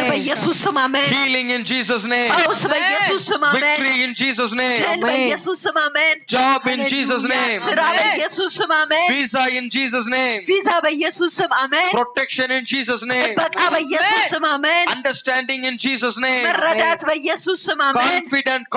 በኢየሱስ ስም አሜን healing in Jesus name ፈውስ በኢየሱስ ስም አሜን victory in Jesus name ድል በኢየሱስ ስም አሜን job in Jesus name ስራ በኢየሱስ ስም አሜን visa in Jesus name ቪዛ በኢየሱስ ስም አሜን protection in Jesus name ጥበቃ በኢየሱስ ስም አሜን understanding in Jesus name መረዳት በኢየሱስ ስም አሜን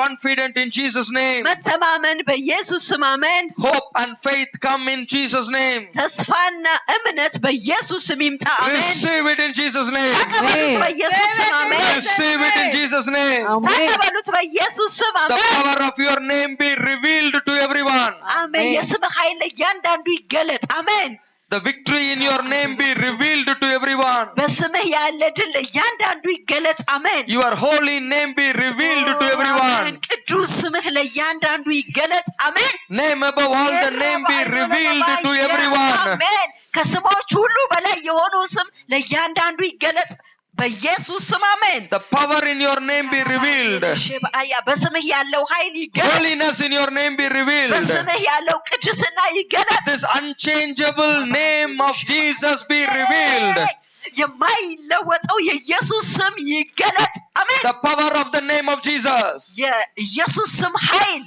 confident in Jesus name መተማመን በኢየሱስ ስም አሜን hope and faith come in Jesus name ተስፋና እምነት በኢየሱስ ስም ይምጣ አሜን receive it in Jesus name ተቀበሉት በኢየሱስ ስም አሜን receive it in Jesus name ተቀበሉት በኢየsus ስም the አሜን power of your name be revealed to everyone አሜን የስም ኃይል ለእያንዳንዱ ይገለጥ አሜን the victory in your name be revealed to everyone በስምህ ያለ ድል ለእያንዳንዱ ይገለጥ አሜን your holy name be revealed to everyone ቅዱስ ስምህ ለእያንዳንዱ ይገለጥ አሜን name above all the name be revealed to everyone አሜን ከስሞች ሁሉ በላይ የሆነው ስም ለእያንዳንዱ ይገለጥ በኢየሱስ ስም አሜን the power in your name be revealed በስምህ ያለው ኃይል ይገለጥ holiness in your name be revealed በስምህ ያለው ቅድስና ይገለጥ this unchangeable name of Jesus be revealed የማይለወጠው የኢየሱስ ስም ይገለጥ አሜን the power of the name of Jesus የኢየሱስ ስም ኃይል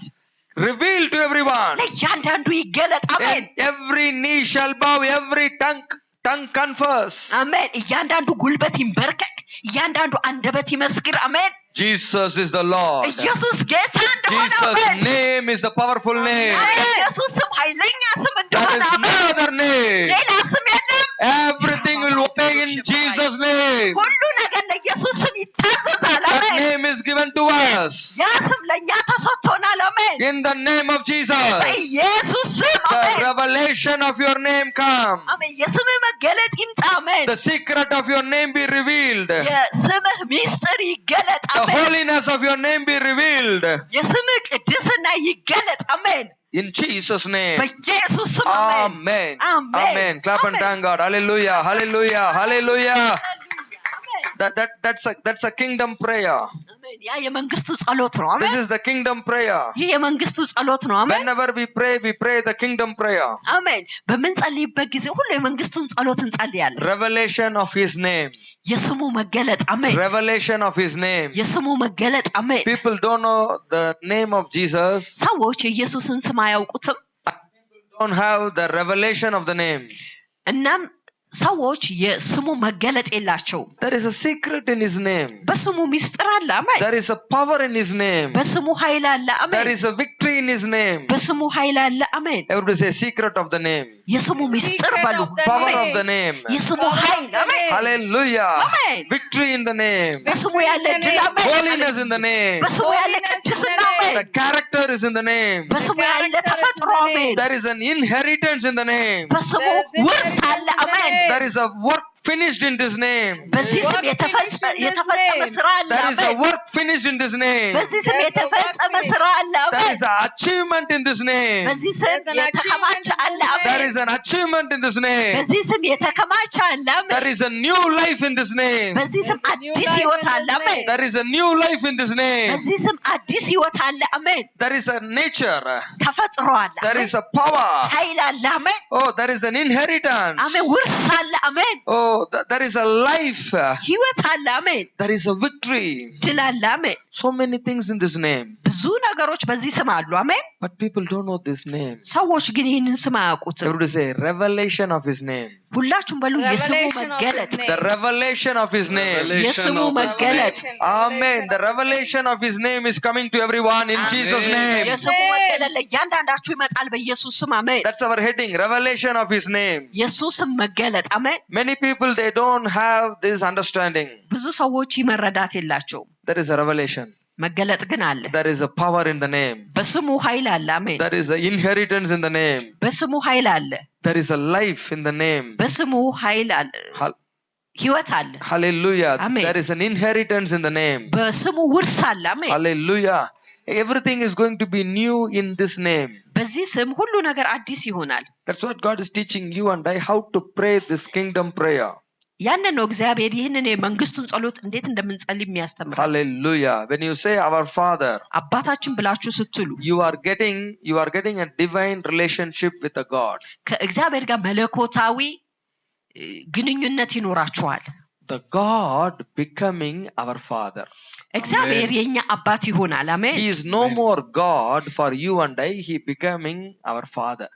revealed to everyone ለእያንዳንዱ ይገለጥ አሜን every knee shall bow every tongue confess አሜን እያንዳንዱ ጉልበት ይንበርከክ እያንዳንዱ አንደበት ይመስክር አሜን Jesus is the Lord ኢየሱስ ጌታ እንደሆነ Jesus name is the powerful name ኢየሱስ ስም ኃይለኛ ስም እንደሆነ there is no other name ሌላ ስም የለም everything will obey in Jesus name ሁሉ ነገር ለኢየሱስ ስም ይታዘዛል that አሜን name is given to us ያ ስም ለኛ ተሰጥቶናል አሜን in the name of Jesus በኢየሱስ ስም the አሜን revelation of your name come አሜን የስምህ መገለጥ ይምጣ አሜን the secret of your name be revealed የስምህ ሚስጥር ይገለጥ the አሜን holiness of your name be revealed የስምህ ቅድስና ይገለጥ አሜን in Jesus name በኢየሱስ ስም አሜን amen amen clap and thank God hallelujah hallelujah hallelujah that's a kingdom prayer አሜን ያ የመንግስቱ ጸሎት ነው አሜን this is the kingdom prayer ይህ የመንግስቱ ጸሎት ነው አሜን whenever we pray the kingdom prayer አሜን በምንጸልይበት ጊዜ ሁሉ የመንግስቱን ጸሎት እንጸልያለን revelation of his name የስሙ መገለጥ አሜን revelation of his name የስሙ መገለጥ አሜን people don't know the name of Jesus ሰዎች ኢየሱስን ስም አያውቁትም don't have the revelation of the name እናም ሰዎች የስሙ መገለጥ የላቸው there is a secret in his name በስሙ ሚስጥር አለ አሜን there is a power in his name በስሙ ኃይል አለ አሜን there is a victory in his name በስሙ ኃይል አለ አሜን everybody say secret of the name የስሙ ሚስጥር በሉ power of the name የስሙ ኃይል አሜን hallelujah አሜን victory in the name በስሙ ያለ ድል አሜን holiness in the name በስሙ ያለ ቅድስና አሜን the character is in the name በስሙ ያለ ተፈጥሮ አሜን there is an inheritance in the name በስሙ ውርስ አለ አሜን there is a work finished in this name በዚህ ስም የተፈጸመ ስራ አለ there is a work finished in this name በዚህ ስም የተፈጸመ ስራ አለ there is an achievement in this name በዚህ ስም የተከማቸ አለ there is an achievement in this name በዚህ ስም የተከማቸ አለ there is a new life in this name በዚህ ስም አዲስ ህይወት አለ አሜን there is a new life in this name በዚህ ስም አዲስ ህይወት አለ አሜን there is a nature ተፈጥሮ አለ there is a power ኃይል አለ አሜን oh there is an inheritance አሜን ውርስ አለ አሜን oh there is a life ህይወት አለ አሜን there is a victory ድል አለ አሜን so many things in this name ብዙ ነገሮች በዚህ ስም አሉ አሜን but people don't know this name ሰዎች ግን ይህንን ስም አያውቁትም everybody say revelation of his name ሁላችሁም በሉ የስሙ መገለጥ the revelation of his name የስሙ መገለጥ amen the revelation of his name is coming to everyone in Jesus name የስሙ መገለጥ ለእያንዳንዳችሁ ይመጣል በኢየሱስ ስም አሜን that's our heading revelation of his name የኢየሱስ ስም መገለጥ አሜን many people they don't have this understanding ብዙ ሰዎች መረዳት የላቸውም there is a revelation መገለጥ ግን አለ there is a power in the name በስሙ ኃይል አለ አሜን there is an inheritance in the name በስሙ ኃይል አለ there is a life in the name በስሙ ኃይል አለ ህይወት አለ hallelujah there is an inheritance in the name በስሙ ውርስ አለ አሜን hallelujah everything is going to be new in this name በዚህ ስም ሁሉ ነገር አዲስ ይሆናል that's what God is teaching you and I how to pray this kingdom prayer ያንን ነው እግዚአብሔር ይህንን የመንግስቱን ጸሎት እንዴት እንደምንጸልይ የሚያስተምረው hallelujah when you say our father አባታችን ብላችሁ ስትሉ you are getting a divine relationship with the God ከእግዚአብሔር ጋር መለኮታዊ ግንኙነት ይኖራችኋል the God becoming our Father. እግዚአብሔር የኛ አባት ይሆናል አሜን He is no more God for you and I, he becoming our Father.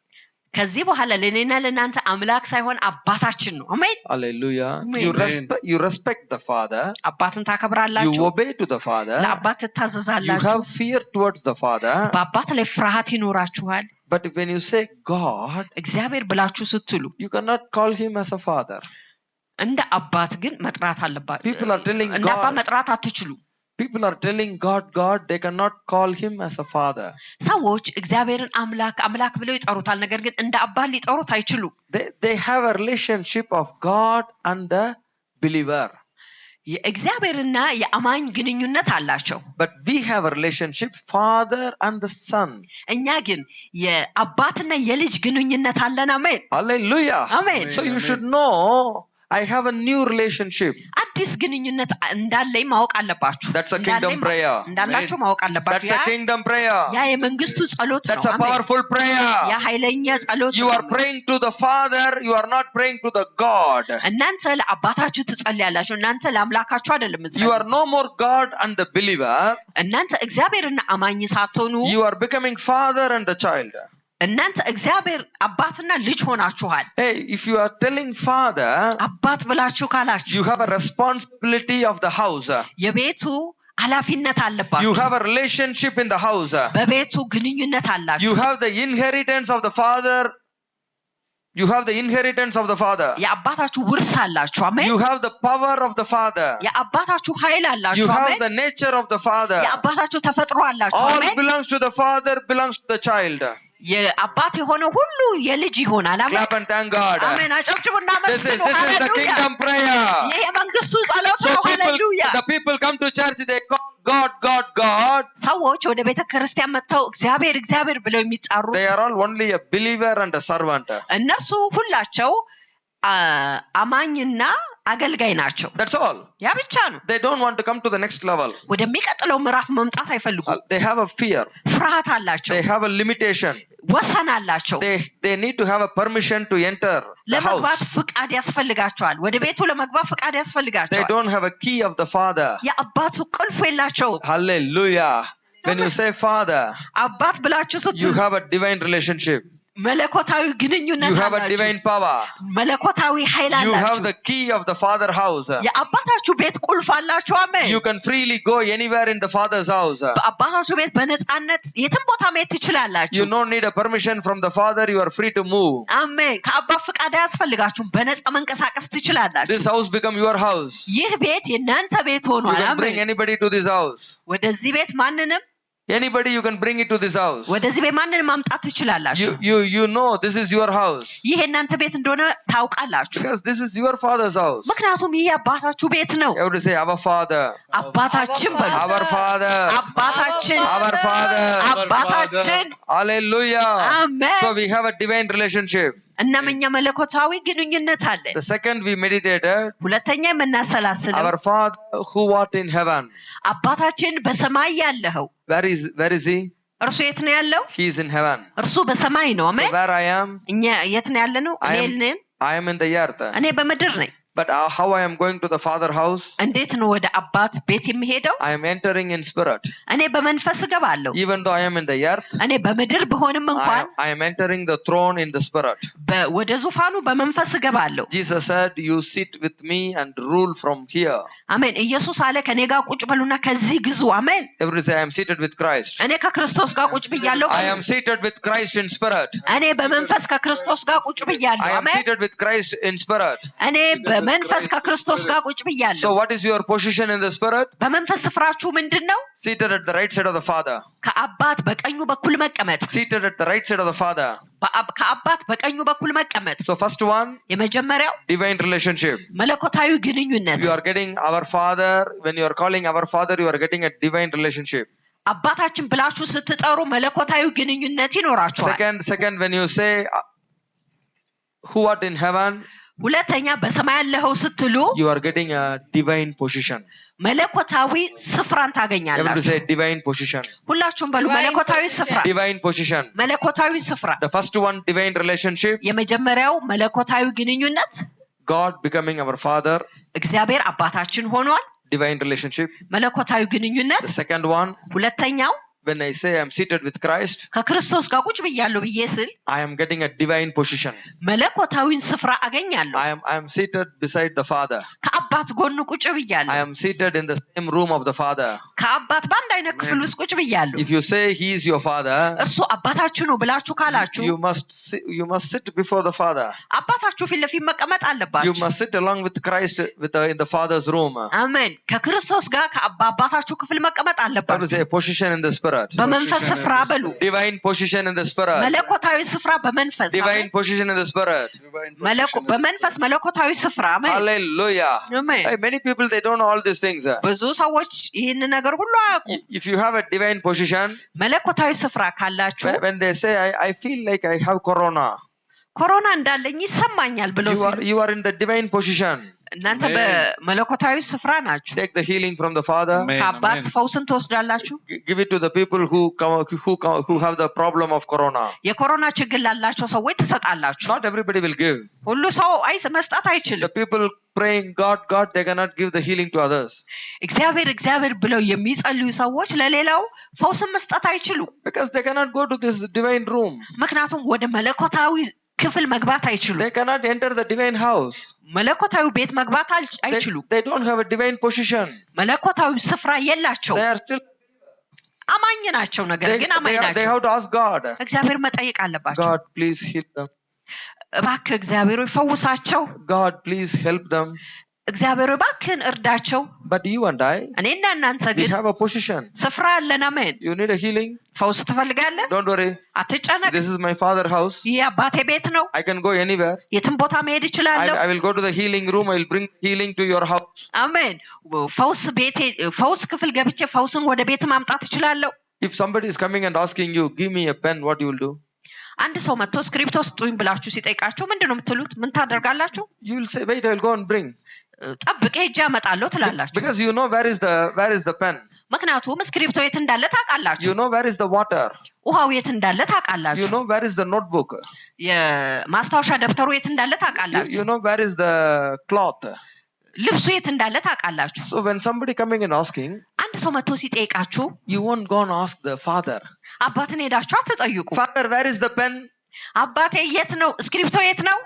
ከዚህ በኋላ ለኔና ለናንተ አምላክ ሳይሆን አባታችን ነው አሜን Hallelujah. Amen. You respect the Father, አባትን you ታከብራላችሁ obey to the Father, ለአባት you ትታዘዛላችሁ have fear towards the Father. በአባት ላይ ፍርሃት ይኖራችኋል But when you say God, እግዚአብሔር ብላችሁ ስትሉ you cannot call him as a father. እንደ አባት ግን መጥራት አለባችሁ People are telling እንደ አባት God, መጥራት አትችሉ people are telling God, they cannot call him as a father. ሰዎች እግዚአብሔርን አምላክ ብለው ይጠሩታል ነገር ግን እንደ አባት ሊጠሩት አይችሉም They have a relationship of God and the believer. የእግዚአብሔርና የአማኝ ግንኙነት አላቸው But we have a relationship father and the son. እኛ ግን የአባትና የልጅ ግንኙነት አለን አሜን Hallelujah. Amen. So you should know I have a new relationship. አዲስ ግንኙነት እንዳለኝ ማወቅ አለባችሁ That's a kingdom prayer. እንዳላችሁ ማወቅ That's አለባችሁ a kingdom prayer. ያ የመንግስቱ ጸሎት That's ነው a አሜን powerful prayer. ያ ኃይለኛ ጸሎት You ነው are praying to the Father, you are not praying to the God. እናንተ ለአባታችሁ ትጸልያላችሁ እናንተ ለአምላካችሁ አይደለም You ትጸልዩ are no more God and the believer. እናንተ እግዚአብሔርና አማኝ ሳትሆኑ You are becoming father and the child. እናንተ እግዚአብሔር አባትና ልጅ ሆናችኋል Hey, if you are telling father, አባት ብላችሁ ካላችሁ you have a responsibility of the house. የቤቱ ኃላፊነት You አለባችሁ have a relationship in the house. በቤቱ ግንኙነት አላችሁ You have the inheritance of the father. You have the inheritance of the father. የአባታችሁ ውርስ አላችሁ አሜን You have the power of the father. የአባታችሁ ኃይል You አላችሁ have አሜን the nature of the father. የአባታችሁ ተፈጥሮ አላችሁ All አሜን belongs to the father, belongs to the child. የአባት የሆነ ሁሉ የልጅ ይሆናል አሜን Clap and thank God. አሜን አጨብጭቡና This is መስግኑ the ሃሌሉያ kingdom prayer. ይሄ የመንግስቱ ጸሎት So ነው ሃሌሉያ the people come to church, they call God. ሰዎች ወደ ቤተክርስቲያን መጥተው እግዚአብሔር ብለው የሚጣሩ They are all only a believer and a servant. እነሱ ሁላቸው አማኝና አገልጋይ ናቸው That's all. ያ ብቻ ነው They don't want to come to the next level. ወደሚቀጥለው ምዕራፍ መምጣት አይፈልጉም They have a fear. ፍርሃት አላቸው They have a limitation. ወሰን አላቸው They need to have a permission to enter the ለመግባት house. ፍቃድ ያስፈልጋቸዋል ወደ ቤቱ ለመግባት ፍቃድ They ያስፈልጋቸዋል don't have a key of the father. የአባቱ ቁልፍ የላቸው Hallelujah. When you say father, አባት ብላችሁ you ስትሉ have a divine relationship. መለኮታዊ ግንኙነት You have a አላችሁ divine power. መለኮታዊ ኃይል You have አላችሁ the key of the father house. የአባታችሁ ቤት ቁልፍ አላችሁ አሜን You can freely go anywhere in the father's house. በአባታችሁ ቤት በነፃነት የትም ቦታ መሄድ ትችላላችሁ You don't need a permission from the father, you are free to move. አሜን ከአባት ፍቃድ አያስፈልጋችሁም በነፃ መንቀሳቀስ ትችላላችሁ This house become your house. ይህ ቤት የእናንተ ቤት You ሆኗል can bring አሜን anybody to this house. ወደዚህ ቤት ማንንም Anybody you can bring it to this house. ወደዚህ ቤት ማንንም ማምጣት ትችላላችሁ You know this is your house. ይህ የእናንተ ቤት እንደሆነ ታውቃላችሁ Because this is your father's house. ምክንያቱም ይህ አባታችሁ ቤት ነው You have to say our father. አባታችን በሉ Our father. አባታችን Our father. አባታችን Hallelujah. አሜን So we have a divine relationship. እናም እኛ መለኮታዊ ግንኙነት አለን The second we meditated, ሁለተኛ የምናሰላስለው our father who art in heaven. አባታችን በሰማይ ያለኸው Where is he? እርሱ የት ነው ያለው He is in heaven. እርሱ በሰማይ ነው So አሜን where I am, እኛ የት ነው ያለነው I am in the earth. እኔ በምድር ነኝ But how I am going to the father house? እንዴት ነው ወደ አባት ቤት የሚሄደው I am entering in spirit. እኔ በመንፈስ እገባለሁ Even though I am in the earth, እኔ በምድር ብሆንም እንኳን I am entering the throne in the spirit. ወደ ዙፋኑ በመንፈስ እገባለሁ Jesus said, you sit with me and rule from here. አሜን ኢየሱስ አለ ከኔ ጋር ቁጭ በሉና ከዚህ ግዙ አሜን Everybody say, I am seated with Christ. እኔ ከክርስቶስ ጋር ቁጭ ብያለሁ I am seated with Christ in spirit. እኔ በመንፈስ ከክርስቶስ ጋር ቁጭ ብያለሁ I am አሜን seated with Christ in spirit. እኔ በመንፈስ ከክርስቶስ ጋር ቁጭ ብያለሁ So what is your position in the spirit? በመንፈስ ስፍራችሁ ምንድነው Seated at the right side of the Father. ከአባት በቀኙ በኩል መቀመጥ Seated at the right side of the Father. ከአባት በቀኙ በኩል መቀመጥ So first one, የመጀመሪያው divine relationship. መለኮታዊ ግንኙነት You are getting our Father. When you are calling our Father, you are getting a divine relationship. አባታችን ብላችሁ ስትጠሩ መለኮታዊ ግንኙነት ይኖራችኋል Second, when you say, who art in heaven, ሁለተኛ በሰማይ ያለኸው ስትሉ you are getting a divine position. መለኮታዊ ስፍራን Everybody ታገኛላችሁ say divine position. ሁላችሁም በሉ መለኮታዊ ስፍራ Divine position. መለኮታዊ ስፍራ The first one, divine relationship. የመጀመሪያው መለኮታዊ ግንኙነት God becoming our Father. እግዚአብሔር አባታችን ሆኗል። Divine relationship. መለኮታዊ ግንኙነት። The second one. ሁለተኛው when I say I'm seated with Christ, ከክርስቶስ ጋር ቁጭ ብያለሁ ብዬ ስል I am getting a divine position. መለኮታዊን ስፍራ አገኛለሁ። I am seated beside the Father. ከአባት ጎን ቁጭ ብያለሁ። I am seated in the same room of the Father. ከአባት በአንድ አይነት ክፍል ውስጥ ቁጭ ብያለሁ። If you say he is your Father, እሱ አባታችሁ ነው ብላችሁ ካላችሁ you must sit before the Father. አባታችሁ ፊት ለፊት መቀመጥ አለባችሁ። You must sit along with Christ in the Father's room. አሜን። ከክርስቶስ ጋር ከአባታችሁ ክፍል መቀመጥ አለባችሁ። That is a position in the Spirit. በመንፈስ ስፍራ በሉ። Divine position in the Spirit. መለኮታዊ ስፍራ በመንፈስ። Divine position in the Spirit. በመንፈስ መለኮታዊ ስፍራ። አሜን። Hallelujah. አሜን። Many people, they don't know all these things. ብዙ ሰዎች ይህን ነገር ሁሉ አያውቁም። If you have a divine position, መለኮታዊ ስፍራ ካላችሁ when they say I feel like I have corona, ኮሮና እንዳለኝ ይሰማኛል ብለው you are in the divine position. እናንተ በመለኮታዊ ስፍራ ናችሁ። Take the healing from the Father. ከአባት ፈውስን ትወስዳላችሁ። Give it to the people who have the problem of corona. የኮሮና ችግር ላላቸው ሰዎች ትሰጣላችሁ። Not everybody will give. ሁሉ ሰው መስጠት አይችልም። The people praying God, they cannot give the healing to others. እግዚአብሔር ብለው የሚጸልዩ ሰዎች ለሌላው ፈውስን መስጠት አይችሉም። Because they cannot go to this divine room. ምክንያቱም ወደ መለኮታዊ ክፍል መግባት አይችሉም። They cannot enter the divine house. መለኮታዊ ቤት መግባት አይችሉም። They don't have a divine position. መለኮታዊ ስፍራ የላቸው። They are still አማኝ ናቸው፣ ነገር ግን አማኝ ናቸው። They have to ask God. እግዚአብሔር መጠየቅ አለባቸው። God, please heal them. እባክህ እግዚአብሔር ፈውሳቸው። God, please help them. እግዚአብሔር እባክህን እርዳቸው። But you and I, እኔና እናንተ we ግን have a position. ስፍራ አለን። አሜን። You need a healing. ፈውስ ትፈልጋለህ? Don't worry. አትጨነቅ። This is my Father's house. ይህ አባቴ ቤት ነው። I can go anywhere. የትም ቦታ መሄድ እችላለሁ። I will go to the healing room. I will bring healing to your house. አሜን። ፈውስ ክፍል ገብቼ ፈውስን ወደ ቤት ማምጣት እችላለሁ። If somebody is coming and asking you, give me a pen, what you will do? አንድ ሰው መጥቶ ስክሪፕቶ ስጡኝ ብላችሁ ሲጠይቃችሁ ምንድነው የምትሉት? ምን ታደርጋላችሁ? You will say, wait, I will go and bring. ጠብቄ ሄጄ አመጣለሁ ትላላችሁ። Because you know where is the pen. ምክንያቱም ስክሪፕቶ የት እንዳለ ታውቃላችሁ። You know where is the water. ውሃው የት እንዳለ ታውቃላችሁ። You know where is the notebook. የማስታወሻ ደብተሩ የት እንዳለ ታውቃላችሁ። You know where is the cloth. ልብሱ የት እንዳለ ታውቃላችሁ። So when somebody coming and asking, አንድ ሰው መጥቶ ሲጠይቃችሁ you won't go and ask the father. አባትን ሄዳችሁ አትጠይቁ። Father, where is the pen? አባቴ የት ነው? ስክሪፕቶ የት ነው?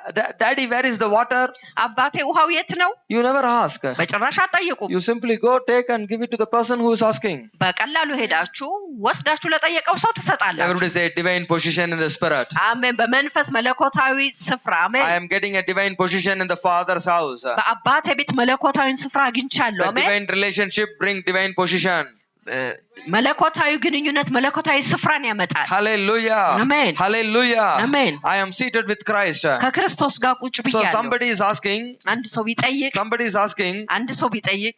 Daddy, where is the water? አባቴ ውሃው የት ነው? You never ask. በጭራሽ አትጠይቁም። You simply go, take and give it to the person who is asking. በቀላሉ ሄዳችሁ ወስዳችሁ ለጠየቀው ሰው ትሰጣላችሁ። Everybody say divine position in the Spirit. አሜን። በመንፈስ መለኮታዊ ስፍራ። አሜን። I am getting a divine position in the Father's house. በአባቴ ቤት መለኮታዊን ስፍራ አግኝቻለሁ። አሜን። Divine relationship bring divine position. መለኮታዊ ግንኙነት መለኮታዊ ስፍራን ያመጣል። Hallelujah. Amen. Hallelujah. Amen. I am seated with Christ. ከክርስቶስ ጋር ቁጭ So ብያለሁ። somebody is asking, አንድ ሰው ቢጠይቅ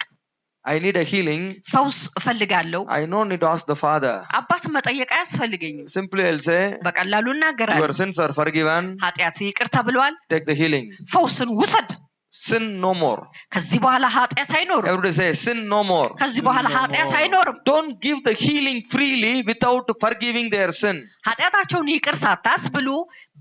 I need a healing. ፈውስ እፈልጋለሁ። I don't need to ask the Father. አባትን መጠየቅ አያስፈልገኝም። Simply I'll say, በቀላሉ እናገራለሁ። your sins are forgiven. ኃጢአት ይቅር ተብሏል። Take the healing. ፈውስን ውሰድ። Sin no more. ከዚህ በኋላ ኃጢአት አይኖርም። Everybody say, sin no more. ከዚህ በኋላ ኃጢአት አይኖርም። Don't give the healing freely without forgiving their sin. ኃጢአታቸውን ይቅር ሳታስብሉ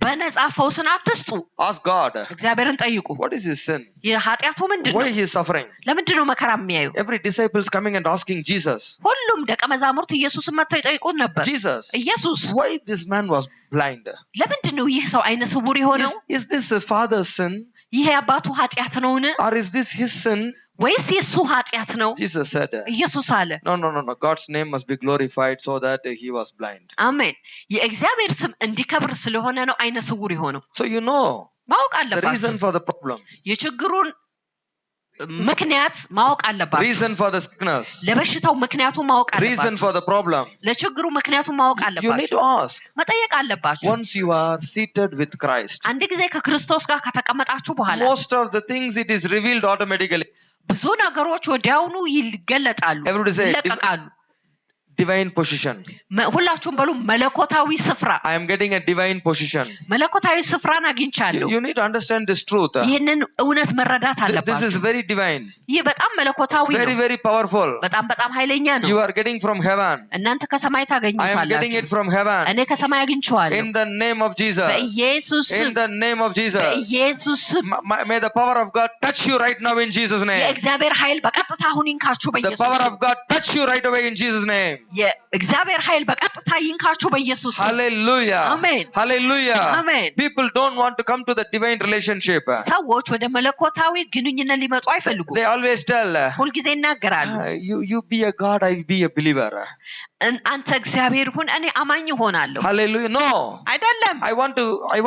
በነፃ ፈውስን አትስጡ። Ask God. እግዚአብሔርን ጠይቁ። What is his sin? የኃጢአቱ ምንድነው? Why he is suffering? ለምንድነው መከራ የሚያዩ? Every disciple is coming and asking Jesus. ሁሉም ደቀ መዛሙርት ኢየሱስን መጥተው ይጠይቁት ነበር። ኢየሱስ why this man was blind? ለምንድነው ይህ ሰው አይነ ስውር የሆነው? Is this the father's sin? ይሄ አባቱ ኃጢአት ነውን? Or is this his sin? ወይስ የሱ ኃጢአት ነው? Jesus said, ኢየሱስ አለ፣ no, God's name must be glorified so that he was blind. አሜን። የእግዚአብሔር ስም እንዲከብር ስለሆነ ነው አይነ ስውር የሆነው። So you know ማወቅ the አለባችሁ። reason for the problem. የችግሩን ምክንያት ማወቅ አለባችሁ። Reason for the sickness. ለበሽታው ምክንያቱ ማወቅ አለባችሁ። Reason for the problem. ለችግሩ ምክንያቱ ማወቅ አለባችሁ። You need to ask. መጠየቅ አለባችሁ። Once you are seated with Christ, አንድ ጊዜ ከክርስቶስ ጋር ከተቀመጣችሁ በኋላ most of the things it is revealed automatically. ብዙ ነገሮች ወዲያውኑ ይገለጣሉ፣ ይለቀቃሉ። divine position. ሁላችሁም በሉ መለኮታዊ ስፍራ I am getting a divine position. መለኮታዊ ስፍራን አግኝቻለሁ። You need to understand this truth. ይህንን እውነት መረዳት This አለባችሁ። is very divine. ይህ በጣም መለኮታዊ Very, ነው። very powerful. በጣም ኃይለኛ ነው። You are getting from heaven. እናንተ ከሰማይ I am getting it ታገኙታላችሁ። from heaven. እኔ ከሰማይ አግኝቼዋለሁ። In the name of Jesus. በኢየሱስ In the name of Jesus. በኢየሱስ May the power of God touch you right now in Jesus' name. የእግዚአብሔር ኃይል በቀጥታ አሁን ይንካችሁ The በኢየሱስ power of God touch you right away in Jesus' name. የእግዚአብሔር ኃይል በቀጥታ ይንካችሁ በኢየሱስ Hallelujah. Amen. Hallelujah. Amen. People don't want to come to the divine relationship. ሰዎች ወደ መለኮታዊ ግንኙነት ሊመጡ አይፈልጉም። They always tell, ሁልጊዜ ይናገራሉ። you be a God, I be a believer. አንተ እግዚአብሔር ሁን እኔ አማኝ ሆናለሁ። Hallelujah. No. አይደለም። I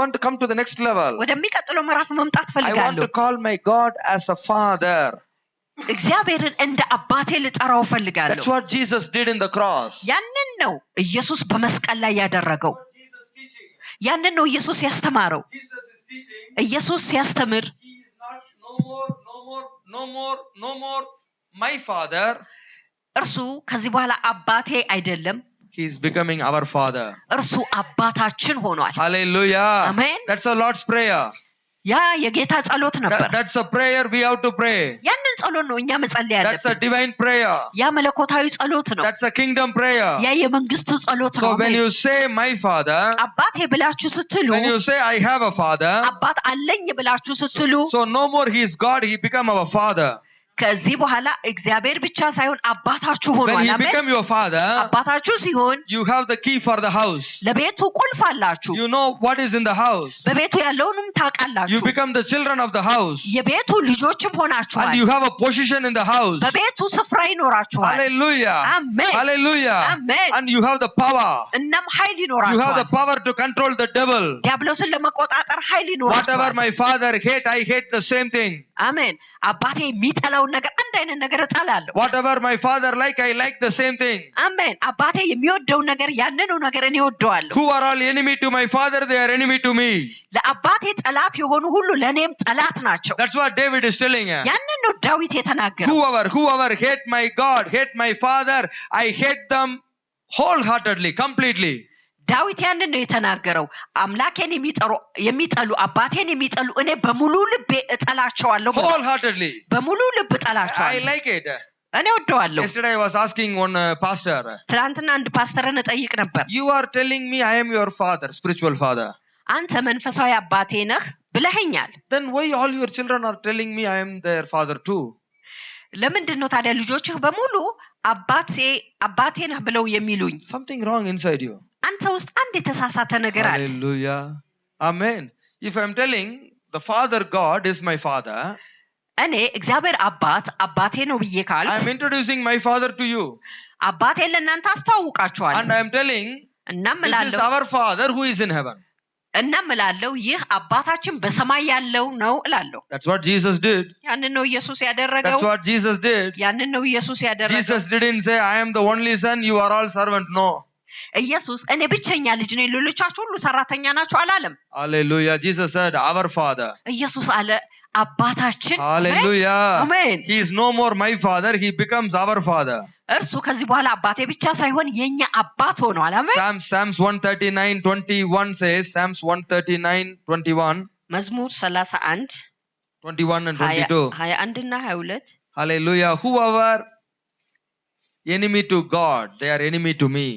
want to come to the next level. ወደሚቀጥለው ምዕራፍ መምጣት I want ፈልጋለሁ። to call my God as a father. እግዚአብሔርን እንደ አባቴ ልጠራው ፈልጋለሁ። That's what Jesus did in the cross. ያንን ነው ኢየሱስ በመስቀል ላይ ያደረገው። ያንን ነው ኢየሱስ ያስተማረው። ኢየሱስ ሲያስተምር He is not no more my father. እርሱ ከዚህ በኋላ አባቴ አይደለም። He is becoming our father. እርሱ አባታችን ሆኗል። Hallelujah. Amen. That's our Lord's prayer. ያ የጌታ ጸሎት ነበር። That's a prayer we have to pray. ያንን ጸሎት ነው እኛ መጸለይ That's a ያለብን። divine prayer. ያ መለኮታዊ ጸሎት ነው። That's a kingdom prayer. ያ የመንግስቱ ጸሎት ነው። So when you say my father, አባቴ ብላችሁ ስትሉ when you say I have a father, አባት አለኝ ብላችሁ ስትሉ so no more he is God, he become our father. ከዚህ በኋላ እግዚአብሔር ብቻ ሳይሆን አባታችሁ When ሆኗል። he አሜን። become your father, አባታችሁ ሲሆን you have the key for the house. ለቤቱ ቁልፍ አላችሁ። You know what is in the house. በቤቱ ያለውንም You ታውቃላችሁ። become the children of the house. የቤቱ ልጆችም ሆናችኋል። And you have a position in the house. በቤቱ ስፍራ ይኖራችኋል። Hallelujah. Amen. Hallelujah. Amen. And you have the power. እናም ኃይል You have ይኖራችኋል። the power to control the devil. ዲያብሎስን ለመቆጣጠር ኃይል Whatever ይኖራችኋል። my father hate, I hate the same thing. አሜን። አባቴ የሚጠላውን ነገር አንድ አይነት ነገር እጠላለሁ። Whatever my father like, I like the same thing. አሜን። አባቴ የሚወደውን ነገር ያንኑ ነገር እኔ እወደዋለሁ። Who are all enemy to my father, they are enemy to me. ለአባቴ ጠላት የሆኑ ሁሉ ለእኔም ጠላት ናቸው። That's what David is telling. ያንን ነው ዳዊት የተናገረው። Whoever hate my God, hate my father, I hate them wholeheartedly, completely. ዳዊት ያንን ነው የተናገረው። አምላኬን የሚጠሉ አባቴን የሚጠሉ እኔ በሙሉ ልቤ እጠላቸዋለሁ። Wholeheartedly. በሙሉ ልብ I እጠላቸዋለሁ። like it. እኔ ወደዋለሁ። Yesterday I was asking one pastor, ትናንትና አንድ ፓስተርን እጠይቅ ነበር። you are telling me I am your father, spiritual father. አንተ መንፈሳዊ አባቴ ነህ ብለኸኛል። Then why all your children are telling me I am their father too? ለምንድን ነው ታዲያ ልጆችህ በሙሉ አባቴ ነህ ብለው የሚሉኝ? Something wrong inside you. አንተ ውስጥ አንድ የተሳሳተ ነገር አለ። Hallelujah. Amen. If I am telling the Father God is my father, እኔ እግዚአብሔር አባቴ ነው ብዬ ካል I am introducing my father to you. አባቴን ለእናንተ አስተዋውቃችኋለሁ። And I am telling እናም this is እላለሁ our father who is in heaven. እናም እላለሁ ይህ አባታችን በሰማይ ያለው ነው እላለሁ። That's what Jesus did. ያንን ነው ኢየሱስ ያደረገው። That's what Jesus did. ያንን ነው ኢየሱስ ያደረገው። Jesus didn't say I am the only son, you are all servant. No. ኢየሱስ እኔ ብቸኛ ልጅ ነኝ ሌሎቻችሁ ሁሉ ሰራተኛ ናችሁ አላለም። Hallelujah. Jesus said our father. ኢየሱስ አለ አባታችን። Hallelujah. አሜን። He is no more my father, he becomes our father. እርሱ ከዚህ በኋላ አባቴ ብቻ ሳይሆን የኛ አባት ሆኗል። አሜን። Psalms 139:21 says, Psalms 139:21. መዝሙር 31 21 and 22. 21 እና 22 Hallelujah. Whoever enemy to God, they are enemy to me.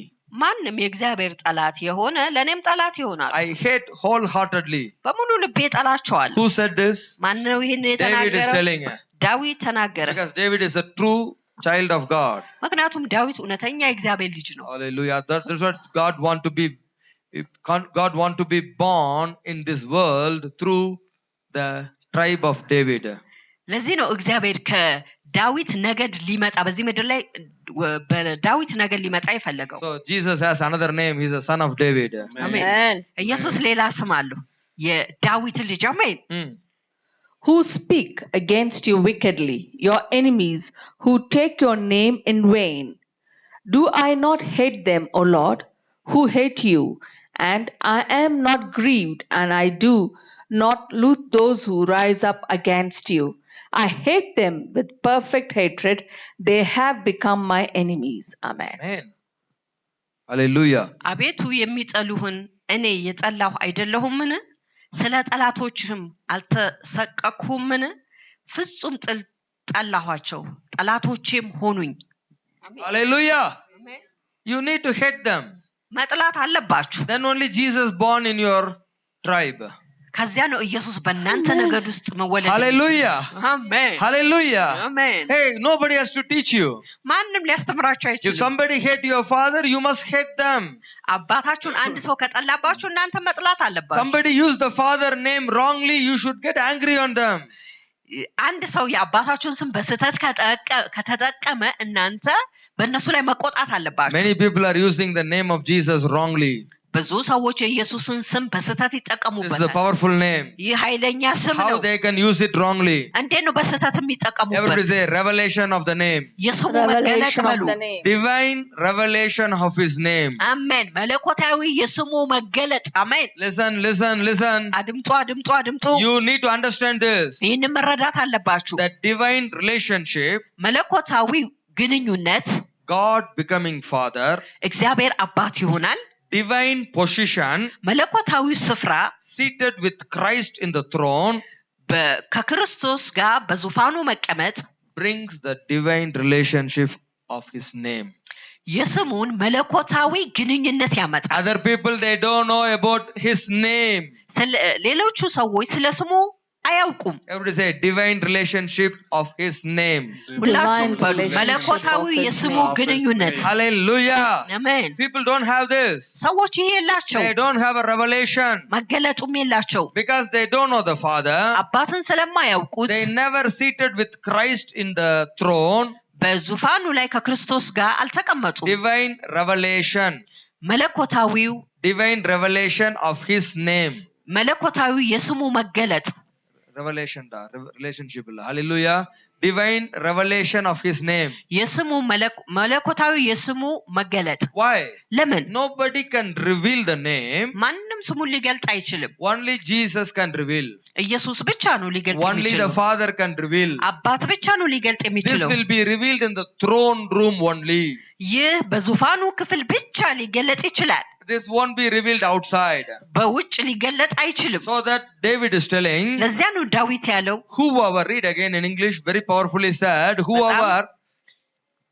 ማንም የእግዚአብሔር ጠላት የሆነ ለኔም ጠላት ይሆናል። I hate wholeheartedly. በሙሉ ልቤ ጠላቸዋል። Who said this? ማን ነው ይሄን David is የተናገረው? telling. ዳዊት ተናገረ። Because David is a true child of God. ምክንያቱም ዳዊት እውነተኛ የእግዚአብሔር ልጅ ነው። Hallelujah. That's what God want to be born in this world through the tribe of David. ለዚህ ነው እግዚአብሔር ከዳዊት ነገድ ሊመጣ በዚህ ምድር ላይ በዳዊት ነገድ ሊመጣ የፈለገው። So Jesus has another name. He's a son of David. አሜን። ኢየሱስ ሌላ ስም አለው፣ የዳዊት ልጅ። አሜን። Who speak against you wickedly, your enemies, who take your name in vain. Do I not hate them, O Lord, who hate you? And I am not grieved, and I do not loathe those who rise up against you. I hate them with perfect hatred. They have become my enemies. Amen. Amen. Hallelujah. አቤቱ የሚጠሉህን እኔ የጠላሁ አይደለሁምን? ስለ ጠላቶችህም አልተሰቀቅሁምን? ፍጹም ጠላኋቸው፣ ጠላቶቼም ሆኑኝ። Hallelujah. You need to hate them. መጥላት አለባችሁ። Then only Jesus born in your tribe. ከዚያ ነው ኢየሱስ በእናንተ ነገድ ውስጥ መወለድ። Hallelujah. አሜን። Hallelujah. አሜን። Hey, nobody has to teach you. ማንም ሊያስተምራችሁ If አይችልም። somebody hate your father, you must hate them. አባታችሁን አንድ ሰው ከጠላባችሁ እናንተ መጥላት አለባችሁ። Somebody use the father name wrongly, you should get angry on them. አንድ ሰው የአባታችሁን ስም በስህተት ከተጠቀመ እናንተ በእነሱ ላይ መቆጣት አለባችሁ። Many people are using the name of Jesus wrongly. ብዙ ሰዎች የኢየሱስን ስም በስህተት This is a ይጠቀሙበታል። powerful name. ይህ ኃይለኛ ስም How ነው። they can use it wrongly? እንዴት ነው በስህተት የሚጠቀሙበት? Everybody say revelation of the name. የስሙ መገለጥ Revelation of በሉ። the name. Divine revelation of his name. አሜን። መለኮታዊ የስሙ መገለጥ። አሜን። Listen, listen, listen. አድምጡ፣ አድምጡ፣ አድምጡ። You need to understand this. ይህን መረዳት አለባችሁ። That divine relationship, መለኮታዊ ግንኙነት God becoming father, እግዚአብሔር አባት ይሆናል። divine position, መለኮታዊ ስፍራ seated with Christ in the throne, ከክርስቶስ ጋር በዙፋኑ መቀመጥ brings the divine relationship of his name. የስሙን መለኮታዊ ግንኙነት ያመጣል። Other people, they don't know about his name. ሌሎቹ ሰዎች ስለ ስሙ አያውቁም። Everybody say divine relationship of his name. ሁላችሁም በሉ relationship መለኮታዊ of his የስሙ name. ግንኙነት። Hallelujah. አሜን። People don't have this. ሰዎች ይሄ የላቸው፣ They don't have a revelation መገለጡም የላቸው። because they don't know the Father. አባትን ስለማያውቁት They never seated with Christ in the throne. በዙፋኑ ላይ ከክርስቶስ ጋር አልተቀመጡም። Divine revelation. መለኮታዊው Divine revelation of his name. መለኮታዊ የስሙ መገለጥ Revelation da relationship la. Hallelujah. Divine revelation of his name. የስሙ መለኮታዊ የስሙ መገለጥ። Why? ለምን? Nobody can reveal the name. ማንም ስሙን ሊገልጥ አይችልም። Only Jesus can reveal. ኢየሱስ ብቻ ነው ሊገልጥ Only the የሚችለው። Father can reveal. አባት ብቻ ነው ሊገልጥ This የሚችለው። will be revealed in the throne room only. ይህ በዙፋኑ ክፍል ብቻ ሊገለጥ ይችላል። This won't be revealed outside. በውጭ ሊገለጥ አይችልም። So that David is telling, ለዚያ ነው ዳዊት ያለው whoever, read again in English, very powerfully said, whoever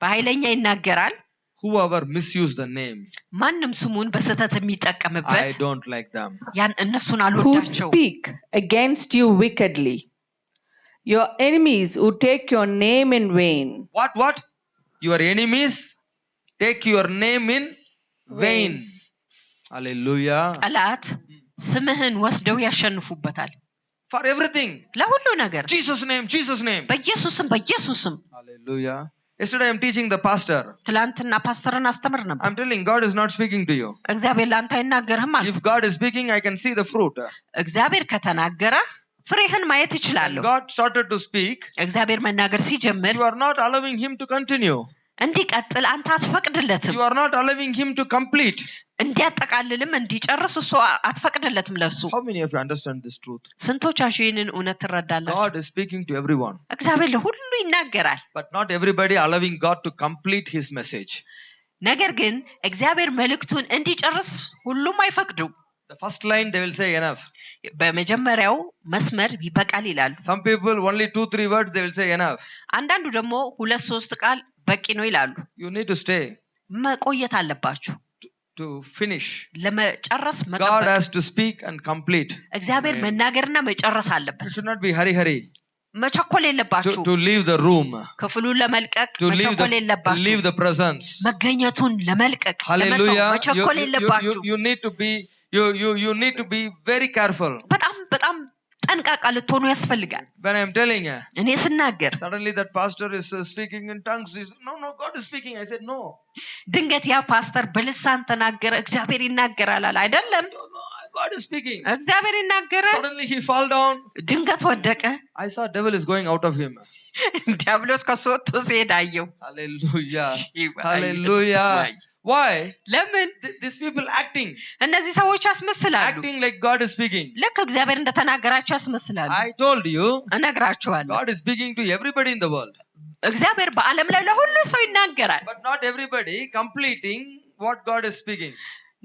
በኃይለኛ ይናገራል። whoever misuse the name, ማንም ስሙን በስህተት I የሚጠቀምበት don't like them. ያን እነሱን Who አልወዳቸው። speak against you wickedly, your enemies who take your name in vain. What? Your enemies take your name in vain. Hallelujah. ጠላት ስምህን ወስደው ያሸንፉበታል። For everything. ለሁሉ ነገር Jesus' name, Jesus' name. በኢየሱስም በኢየሱስም። Hallelujah. Yesterday I'm teaching the pastor. ትላንትና ፓስተርን አስተምር ነበር። I'm telling God is not speaking to you. እግዚአብሔር ላንተ አይናገርህም አለ። If God is speaking, I can see the fruit. እግዚአብሔር ከተናገረ ፍሬህን ማየት When ይችላለሁ። God started to speak, እግዚአብሔር መናገር ሲጀምር you are not allowing him to continue. እንዲቀጥል አንተ አትፈቅድለትም። You are not allowing him to complete. እንዲያጠቃልልም እንዲጨርስ እሱ አትፈቅድለትም ለሱ። How many of you understand this truth? ስንቶቻችሁ ይህንን እውነት ትረዳላችሁ? God is speaking to everyone, እግዚአብሔር ለሁሉ ይናገራል። but not everybody allowing God to complete his message. ነገር ግን እግዚአብሔር መልእክቱን እንዲጨርስ ሁሉም አይፈቅዱም። The first line they will say enough. በመጀመሪያው መስመር ይበቃል ይላሉ። Some people only 2-3 words they will say enough. አንዳንዱ ደግሞ 2-3 ቃል በቂ ነው ይላሉ። You need to stay መቆየት አለባችሁ to finish. ለመጨረስ God መጠበቅ። has to speak and complete. እግዚአብሔር መናገርና መጨረስ You አለበት። should not be hurry መቸኮል የለባችሁ። to leave the room, ክፍሉን ለመልቀቅ to መቸኮል የለባችሁ። leave the presence. መገኘቱን ለመልቀቅ ለመተው Hallelujah. መቸኮል የለባችሁ። You need to be you need to be very careful. በጣም ጠንቃቃ ልትሆኑ ያስፈልጋል። When I am telling you, እኔ ስናገር suddenly that pastor is speaking in tongues. No, God is speaking. I said no. ድንገት ያ ፓስተር በልሳን ተናገረ፣ እግዚአብሔር ይናገራል አለ። አይደለም፣ No, God is speaking. እግዚአብሔር ይናገራል። Suddenly he fall down. ድንገት ወደቀ። I saw devil is going out of him. ዲያብሎስ ከሱ ወጥቶ ሲሄድ አየው። Hallelujah. Hallelujah. Why? ለምን? These people acting እነዚህ ሰዎች ያስመስላሉ። like God is speaking. ልክ እግዚአብሔር እንደተናገራቸው ያስመስላሉ። I told you, እነግራችኋለሁ። God is speaking to everybody in the world, እግዚአብሔር በዓለም ላይ ለሁሉ ሰው ይናገራል። but not everybody completing what God is speaking.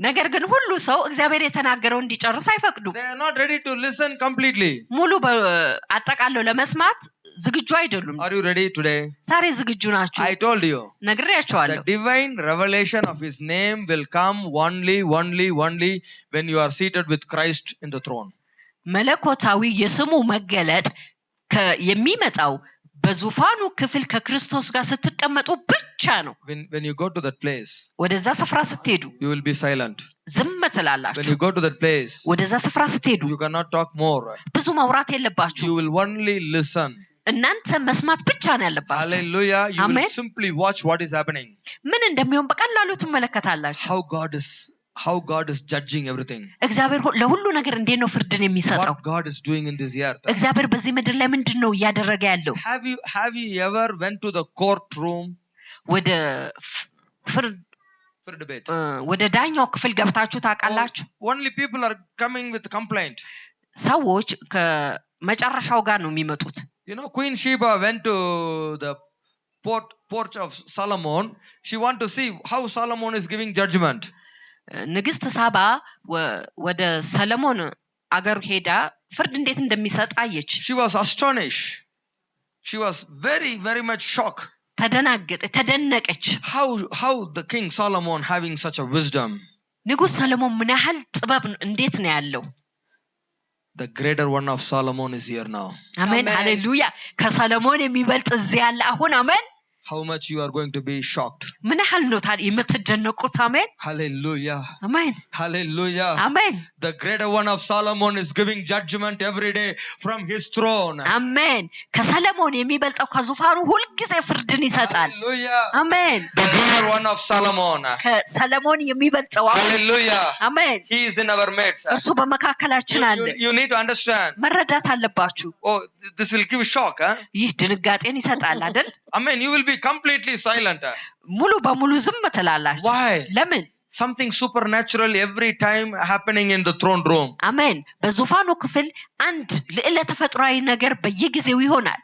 ነገር ግን ሁሉ ሰው እግዚአብሔር የተናገረው እንዲጨርስ አይፈቅዱም። They are not ready to listen completely. ሙሉ አጠቃለው ለመስማት ዝግጁ አይደሉም። Are you ready today? ዛሬ ዝግጁ ናችሁ? I told you. ነግሬያችኋለሁ። The divine revelation of his name will come only when you are seated with Christ in the throne. መለኮታዊ የስሙ መገለጥ የሚመጣው በዙፋኑ ክፍል ከክርስቶስ ጋር ስትቀመጡ ብቻ ነው። When you go to that place, ወደዛ ስፍራ ስትሄዱ you will be silent. ዝም When ትላላችሁ። you go to that place, ወደዛ ስፍራ ስትሄዱ you cannot talk more. ብዙ ማውራት የለባችሁ። You will only listen. እናንተ መስማት ብቻ ነው ያለባችሁ። Hallelujah. You will Amen. simply watch what is happening. ምን እንደሚሆን በቀላሉ ትመለከታላችሁ። How God is judging everything. እግዚአብሔር ለሁሉ ነገር እንዴት ነው ፍርድን የሚሰጠው? What God is doing in this earth. እግዚአብሔር በዚህ ምድር ላይ ምንድነው እያደረገ ያለው? Have you ever went to the courtroom? ወደ ፍርድ ቤት ወደ ዳኛው ክፍል ገብታችሁ ታውቃላችሁ? Only people are coming with complaint. ሰዎች ከመጨረሻው ጋር ነው የሚመጡት። You know, Queen Sheba went to the porch of Solomon. She want to see how Solomon is giving judgment. ንግስት ሳባ ወደ ሰለሞን አገር ሄዳ ፍርድ እንዴት እንደሚሰጥ አየች። She was astonished. She was very, very much shocked. ተደነቀች። How the king Solomon having such a wisdom. ንጉስ ሰለሞን ምን ያህል ጥበብ እንዴት ነው ያለው? The greater one of Solomon is here now. አሜን ሃሌሉያ። ከሰለሞን የሚበልጥ እዚህ ያለ አሁን አሜን። How much you are going to be shocked. ምን ያህል ነው ታዲያ የምትደነቁት? አሜን Hallelujah. አሜን Hallelujah. አሜን። The greater one of Solomon is giving judgment every day from his throne. አሜን። ከሰለሞን የሚበልጠው ከዙፋኑ ሁልጊዜ ፍርድን ይሰጣል። Hallelujah. አሜን። The greater one of Solomon. ከሰለሞን የሚበልጠው Hallelujah. አሜን። He is in our midst. እሱ በመካከላችን አለ። You need to understand. መረዳት አለባችሁ። Oh, this will give shock, huh? ይህ ድንጋጤን ይሰጣል አይደል? Amen. You will be completely silent. ሙሉ በሙሉ ዝም ትላላችሁ። Why? ለምን? Something supernatural every time happening in the throne room. አሜን። በዙፋኑ ክፍል አንድ ልዕለ ተፈጥሯዊ ነገር በየጊዜው ይሆናል።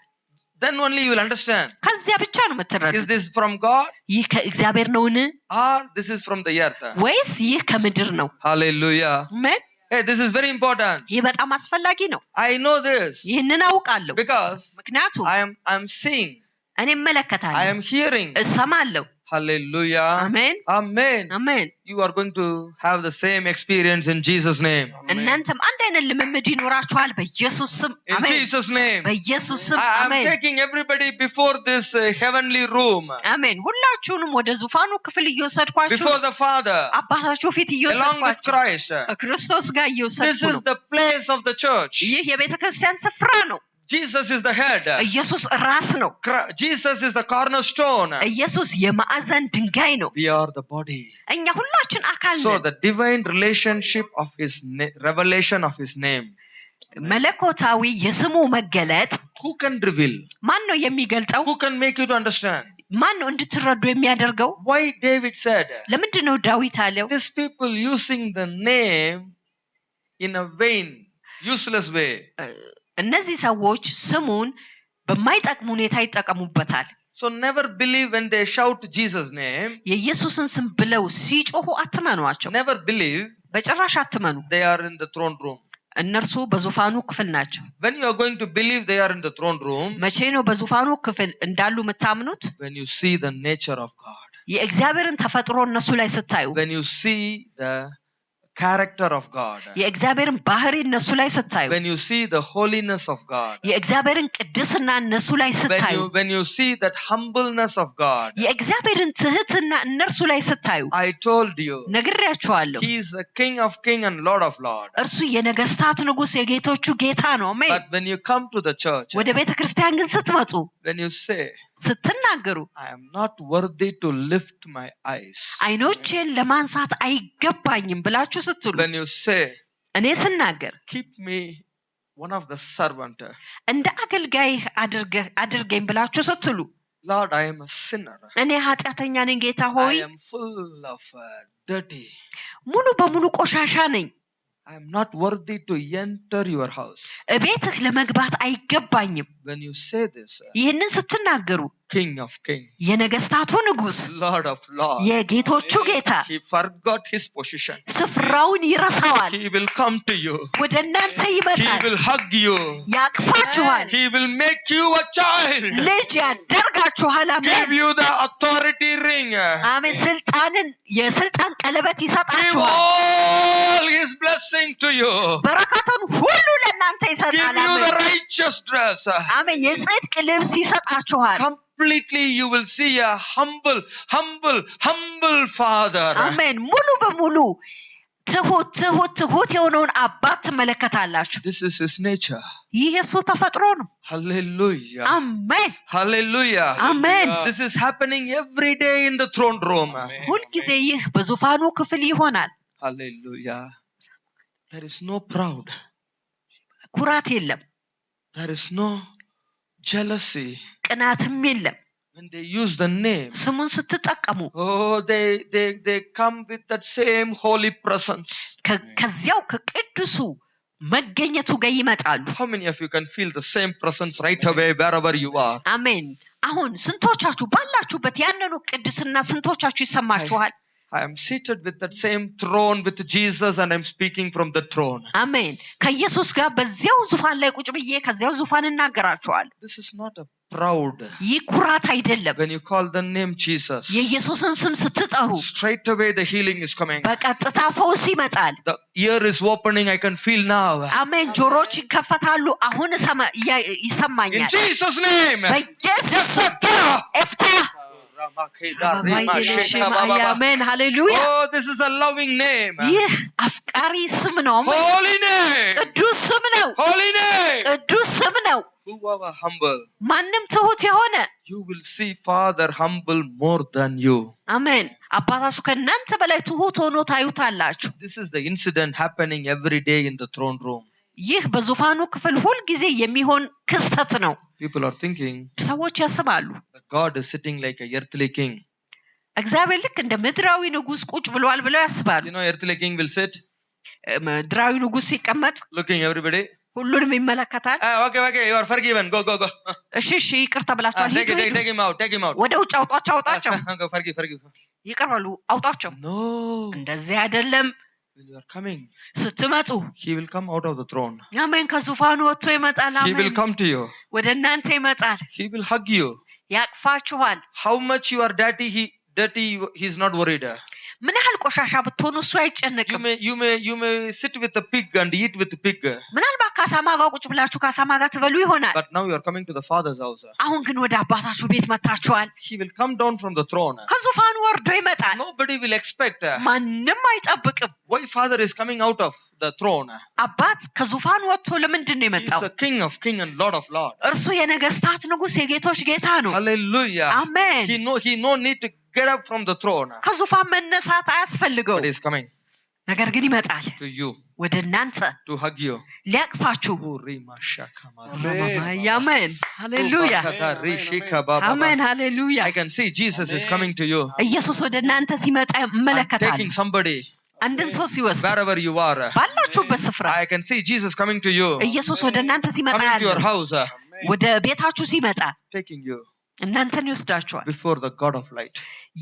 Then only you will understand. ከዚያ ብቻ ነው የምትረዱት። Is this from God? ይህ ከእግዚአብሔር ነውን? Or this is from the earth? ወይስ ይህ ከምድር ነው? Hallelujah. አሜን። Hey, this is very important. ይህ በጣም አስፈላጊ ነው። I know this ይህንን አውቃለሁ። because ምክንያቱም I'm seeing, እኔ እመለከታለሁ፣ I am hearing. እሰማለሁ። Hallelujah. አሜን Amen. አሜን። You are going to have the same experience in Jesus' name. እናንተም አንድ አይነት ልምምድ ይኖራችኋል በኢየሱስ ስም። In አሜን Jesus' name. በኢየሱስ ስም። I am አሜን taking everybody before this heavenly room. አሜን። ሁላችሁንም ወደ ዙፋኑ ክፍል እየወሰድኳችሁ Before the Father. አባታችሁ ፊት Along with እየወሰድኳችሁ Christ. ከክርስቶስ ጋር This እየወሰድኩ is ነው። the place of the church. ይህ የቤተ ክርስቲያን ስፍራ ነው። Jesus is the head. ኢየሱስ ራስ ነው። Jesus is the cornerstone. ኢየሱስ የማዕዘን ድንጋይ ነው። We are the body. እኛ ሁላችን አካል So ነን። the divine relationship of his revelation of his name. መለኮታዊ የስሙ መገለጥ Who can reveal? ማን ነው የሚገልጠው? Who can make you to understand? ማን ነው እንድትረዱ የሚያደርገው? Why David said, ለምንድን ነው ዳዊት አለው? these people using the name in a vain, useless way. እነዚህ ሰዎች ስሙን በማይጠቅም ሁኔታ ይጠቀሙበታል። So never believe when they shout Jesus' name. የኢየሱስን ስም ብለው ሲጮሁ አትመኗቸው። Never believe በጭራሽ አትመኑ። they are in the throne room. እነርሱ በዙፋኑ ክፍል ናቸው። When you are going to believe they are in the throne room, መቼ ነው በዙፋኑ ክፍል እንዳሉ የምታምኑት? when you see the nature of God. የእግዚአብሔርን ተፈጥሮ እነሱ ላይ ስታዩ፣ When you see the character of God. የእግዚአብሔርን ባህሪ እነሱ ላይ ስታዩ፣ When you see the holiness of God. የእግዚአብሔርን ቅድስና እነሱ ላይ ስታዩ፣ When you see that humbleness of God. የእግዚአብሔርን ትህትና እነርሱ ላይ ስታዩ፣ I told you, ነግሬያችኋለሁ። he is the King of kings and Lord of lords. እርሱ የነገስታት ንጉስ የጌቶቹ ጌታ ነው። አሜን። But when you come to the church, ወደ ቤተ ክርስቲያን ግን ስትመጡ፣ when you say, ስትናገሩ፣ I am not worthy to lift my eyes. አይኖቼን ለማንሳት አይገባኝም ብላችሁ ስትሉ፣ When you say, እኔ ስናገር keep me one of the servant. እንደ አገልጋይ አድርገኝ ብላችሁ ስትሉ፣ Lord, I am a sinner. እኔ ኃጢአተኛ ነኝ ጌታ ሆይ፣ I am full of dirty. ሙሉ በሙሉ ቆሻሻ ነኝ። I am not worthy to enter your house. እቤትህ ለመግባት አይገባኝም። When you say this, ይህንን ስትናገሩ King of kings, የነገስታቱ ንጉስ Lord of lords. የጌቶቹ ጌታ He forgot his position. ስፍራውን ይረሳዋል He will come to you. ወደ እናንተ He ይመጣል will hug you. ያቅፋችኋል He will make you a child. ልጅ ያደርጋችኋል Give አሜን you the authority ring. አሜን የስልጣን ቀለበት Give ይሰጣችኋል all his blessing to you. በረከቱን ሁሉ ለእናንተ Give ይሰጣል you the አሜን righteous dress. አሜን የጽድቅ ልብስ ይሰጣችኋል Completely you will see a humble father. አሜን ሙሉ በሙሉ ትሁት የሆነውን አባት ትመለከታላችሁ This is his nature. ይህ የሱ ተፈጥሮ ነው Hallelujah. አሜን Hallelujah. አሜን This is happening every day in the throne room. ሁልጊዜ ይህ በዙፋኑ ክፍል ይሆናል Hallelujah. There is no proud. ኩራት የለም There is no jealousy. ቅናትም የለም When they use the name, ስሙን ስትጠቀሙ they come with that same holy presence. ከዚያው ከቅዱሱ መገኘቱ ጋር ይመጣሉ How many of you can feel the same presence right away wherever you are? አሜን አሁን ስንቶቻችሁ ባላችሁበት ያንኑ ቅድስና ስንቶቻችሁ ይሰማችኋል I am seated with that same throne with Jesus and I'm speaking from the throne. አሜን ከኢየሱስ ጋር በዚያው ዙፋን ላይ ቁጭ ብዬ ከዚያው ዙፋን እናገራችኋለሁ This is not a proud. ይህ ኩራት አይደለም When you call the name Jesus, የኢየሱስን ስም ስትጠሩ straight away the healing is coming. በቀጥታ ፈውስ ይመጣል The ear is opening, I can feel now. አሜን ጆሮች ይከፈታሉ አሁን In ይሰማኛል Jesus' name. በኢየሱስ ስም እፍታ አሜን ሃሌሉያ Oh, this is a loving name. ይህ አፍቃሪ ስም ነው Holy name. ቅዱስ ስም ነው Holy name. ቅዱስ ስም ነው Whoever humble, ማንም ትሁት የሆነ you will see Father humble more than you. አሜን አባታችሁ ከእናንተ በላይ ትሁት ሆኖ ታዩታላችሁ This is the incident happening every day in the throne room. ይህ በዙፋኑ ክፍል ሁልጊዜ የሚሆን ክስተት ነው People are thinking ሰዎች ያስባሉ that God is sitting like a earthly king. እግዚአብሔር ልክ እንደ ምድራዊ ንጉስ ቁጭ ብሏል ብለው ያስባሉ You know, earthly king will sit ምድራዊ ንጉስ ሲቀመጥ looking everybody. ሁሉንም ይመለከታል Okay, you are forgiven. Go. እሺ ይቅር ተብላችኋል Take him out. ወደ ውጭ አውጣቸው Go, forgive. ይቅር በሉ አውጣቸው No. እንደዚህ አይደለም When you are coming, ስትመጡ he will come out of the throne. አሜን ከዙፋኑ ወጥቶ ይመጣል He will አሜን come to you. ወደ እናንተ ይመጣል He will hug you. ያቅፋችኋል How much you are dirty, he is not worried. ምን ያህል ቆሻሻ ብትሆኑ እሱ አይጨነቅም You may sit with the pig and eat with the pig. ምናልባት ከአሳማ ጋር ቁጭ ብላችሁ ከአሳማ ጋር ትበሉ ይሆናል But now you are coming to the Father's house. አሁን ግን ወደ አባታችሁ ቤት መጥታችኋል He will come down from the throne. ከዙፋኑ ወርዶ ይመጣል Nobody will expect. ማንም አይጠብቅም Why Father is coming out of the throne? አባት ከዙፋኑ ወጥቶ ለምንድን ነው He is የመጣው a King of kings and Lord of lords. እርሱ የነገስታት ንጉስ የጌቶች ጌታ ነው Hallelujah. አሜን He no need to get up from the throne. ከዙፋን መነሳት አያስፈልገው But he is coming ነገር ግን ይመጣል to you ወደ እናንተ to hug you. ሊያቅፋችሁ አሜን ሃሌሉያ አሜን ሃሌሉያ I can see Jesus is coming to you. ኢየሱስ ወደ እናንተ ሲመጣ I'm እመለከታለሁ taking somebody አንድን ሰው ሲወስድ wherever you are. ባላችሁበት ስፍራ I can see Jesus coming to you. ኢየሱስ ወደ እናንተ ሲመጣ Coming to your ያለው house. ወደ ቤታችሁ ሲመጣ Taking you እናንተን ይወስዳችኋል before the God of light.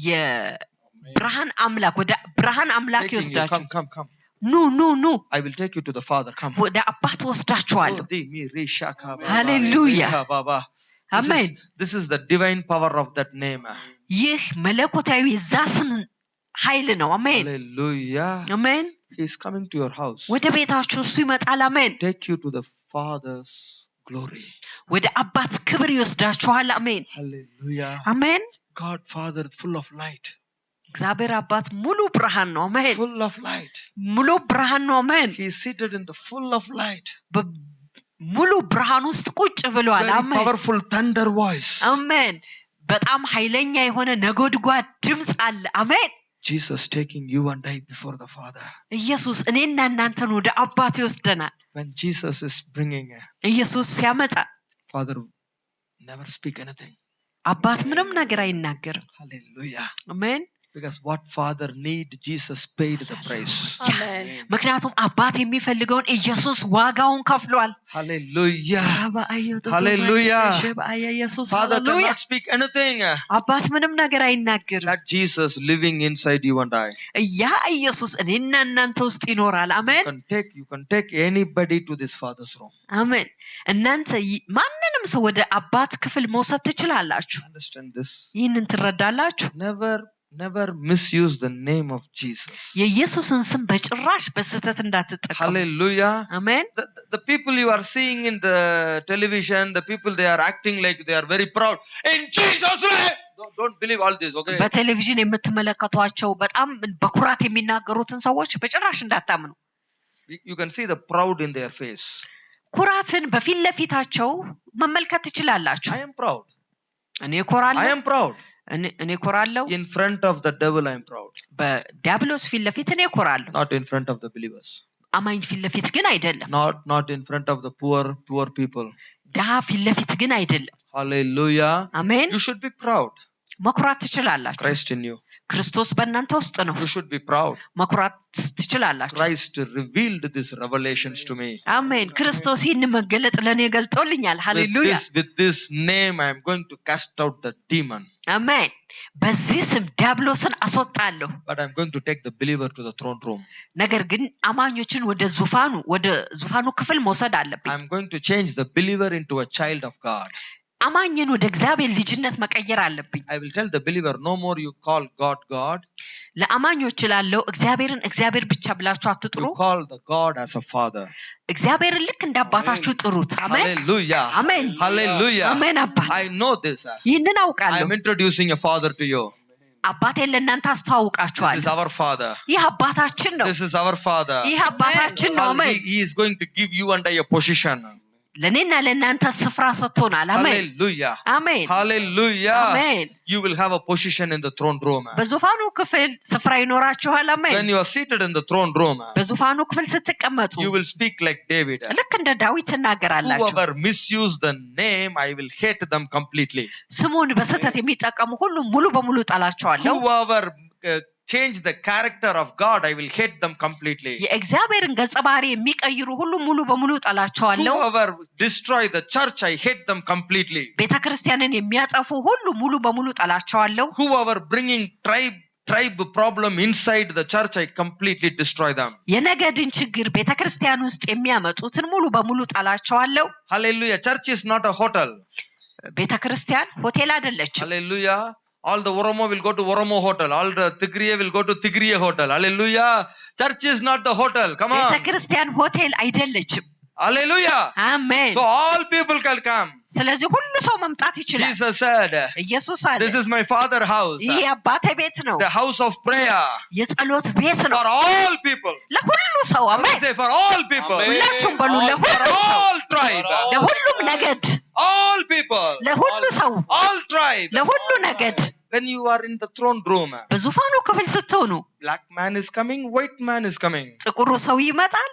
የብርሃን አምላክ ወደ ብርሃን አምላክ Taking you. ይወስዳችሁ Come. ኑ I will take you to the Father. Come. ወደ አባት ወስዳችኋለሁ Hallelujah. Hallelujah. አሜን This is the divine power of that name. ይህ መለኮታዊ የዛ ስም ኃይል ነው አሜን Hallelujah. አሜን He is coming to your house. ወደ ቤታችሁ እሱ ይመጣል አሜን Take you to the Father's glory. ወደ አባት ክብር ይወስዳችኋል አሜን Hallelujah. አሜን God Father full of light. እግዚአብሔር አባት ሙሉ ብርሃን ነው አሜን Full of light. ሙሉ ብርሃን ነው አሜን He is seated in the full of light. ሙሉ ብርሃን ውስጥ ቁጭ ብሏል Very አሜን powerful thunder voice. አሜን በጣም ኃይለኛ የሆነ ነጎድጓድ ድምጽ አለ አሜን Jesus taking you and I before the Father. ኢየሱስ እኔና እናንተን ወደ አባት ይወስደናል When Jesus is bringing, ኢየሱስ ሲያመጣ Father never speak anything. አባት ምንም ነገር አይናገርም Hallelujah. አሜን Because what father need, Jesus paid the price. Amen. ምክንያቱም አባት የሚፈልገውን ኢየሱስ ዋጋውን ከፍሏል። Hallelujah. Hallelujah. Hallelujah. ኢየሱስ Father ሃሌሉያ። cannot speak anything. አባት ምንም ነገር አይናገርም። That Jesus living inside you and I. ያ ኢየሱስ እኔና እናንተ ውስጥ ይኖራል። አሜን You can take anybody to this father's room. አሜን። እናንተ ማንንም ሰው ወደ አባት ክፍል መውሰድ ትችላላችሁ። Understand this? ይህንን ትረዳላችሁ። Never misuse the name of Jesus. የኢየሱስን ስም በጭራሽ በስህተት እንዳትጠቀሙ። Hallelujah. አሜን። The people you are seeing in the television, the people they are acting like they are very proud. In Jesus' name. Don't believe all this, okay? በቴሌቪዥን የምትመለከቷቸው በጣም በኩራት የሚናገሩትን ሰዎች በጭራሽ እንዳታምኑ። You can see the proud in their face. ኩራትን በፊት ለፊታቸው መመልከት ትችላላችሁ። I am proud. እኔ ኮራለሁ። I am proud. እኔ ኮራለሁ። In front of the devil I am proud. በዲያብሎስ ፊት ለፊት እኔ ኮራለሁ። Not in front of the believers. አማኝ ፊት ለፊት ግን አይደለም። Not in front of the poor people. ድሃ ፊት ለፊት ግን አይደለም። Hallelujah. አሜን። You should be proud. መኩራት ትችላላችሁ። Christ in you. ክርስቶስ በእናንተ ውስጥ ነው። You should be proud. መኩራት ትችላላችሁ። Christ revealed these revelations to me. አሜን። ክርስቶስ ይህን መገለጥ ለኔ ገልጦልኛል። ሃሌሉያ። With this name I am going to cast out the demon. አሜን። በዚህ ስም ዲያብሎስን አስወጣለሁ። But I am going to take the believer to the throne room. ነገር ግን አማኞችን ወደ ዙፋኑ ክፍል መውሰድ አለብኝ። I am going to change the believer into a child of God. አማኝን ወደ እግዚአብሔር ልጅነት መቀየር አለብኝ። I will tell the believer, no more you call God God. ለአማኞች ላለው እግዚአብሔርን እግዚአብሔር ብቻ ብላችሁ አትጥሩ። You call the God as a father. እግዚአብሔርን ልክ እንደ አባታችሁ ጥሩት። አሜን። Hallelujah. አሜን። Hallelujah. አሜን። አባ I know this. ይህንን I አውቃለሁ። am introducing a father to you. አባቴን ለእናንተ This አስተዋውቃችኋለሁ። is our father. ይህ አባታችን ነው። This is our father. ይህ አባታችን ነው። አሜን። He is going to give you and I a position. ለኔና ለእናንተ ስፍራ ሰጥቶናል። አሜን። Hallelujah. አሜን። Hallelujah. አሜን። You will have a position in the throne room. በዙፋኑ ክፍል ስፍራ ይኖራችኋል። አሜን። When you are seated in the throne room, በዙፋኑ ክፍል ስትቀመጡ you will speak like David. ልክ እንደ ዳዊት ትናገራላችሁ። Whoever misuse the name, I will hate them completely. ስሙን በስህተት የሚጠቀሙ ሁሉ ሙሉ በሙሉ ጠላቸዋለሁ። Whoever change the character of God, I will hate them completely. የእግዚአብሔርን ገጸ ባህሪ የሚቀይሩ ሁሉ ሙሉ በሙሉ ጠላቸዋለሁ። Whoever destroy the church, I hate them completely. ቤተክርስቲያንን የሚያጠፉ ሁሉ ሙሉ በሙሉ ጠላቸዋለሁ። Whoever bringing tribe problem inside the church, I completely destroy them. የነገድን ችግር ቤተክርስቲያን ውስጥ የሚያመጡትን ሙሉ በሙሉ ጠላቸዋለሁ። Hallelujah. Church is not a hotel. ቤተክርስቲያን ሆቴል አይደለችም። Hallelujah. All the Oromo will go to Oromo hotel. All the Tigriye will go to Tigriye hotel. Hallelujah. Church is not the hotel. Come on. ቤተክርስቲያን ሆቴል አይደለችም። Hallelujah. አሜን። So all people can come. ስለዚህ ሁሉ ሰው መምጣት ይችላል። Jesus said, ኢየሱስ አለ፣ this is my father's house. ይህ አባቴ ቤት ነው። The house of prayer. የጸሎት ቤት ነው። For all people. ለሁሉ ሰው። አሜን። Say for all people. ሁላችሁም በሉ ለሁሉ For ሰው፣ all tribe. ለሁሉም ነገድ፣ All people. ለሁሉ ሰው፣ All tribe. ለሁሉ ነገድ። When you are in the throne room, በዙፋኑ ክፍል ስትሆኑ black man is coming, white man is coming. ጥቁሩ ሰው ይመጣል፣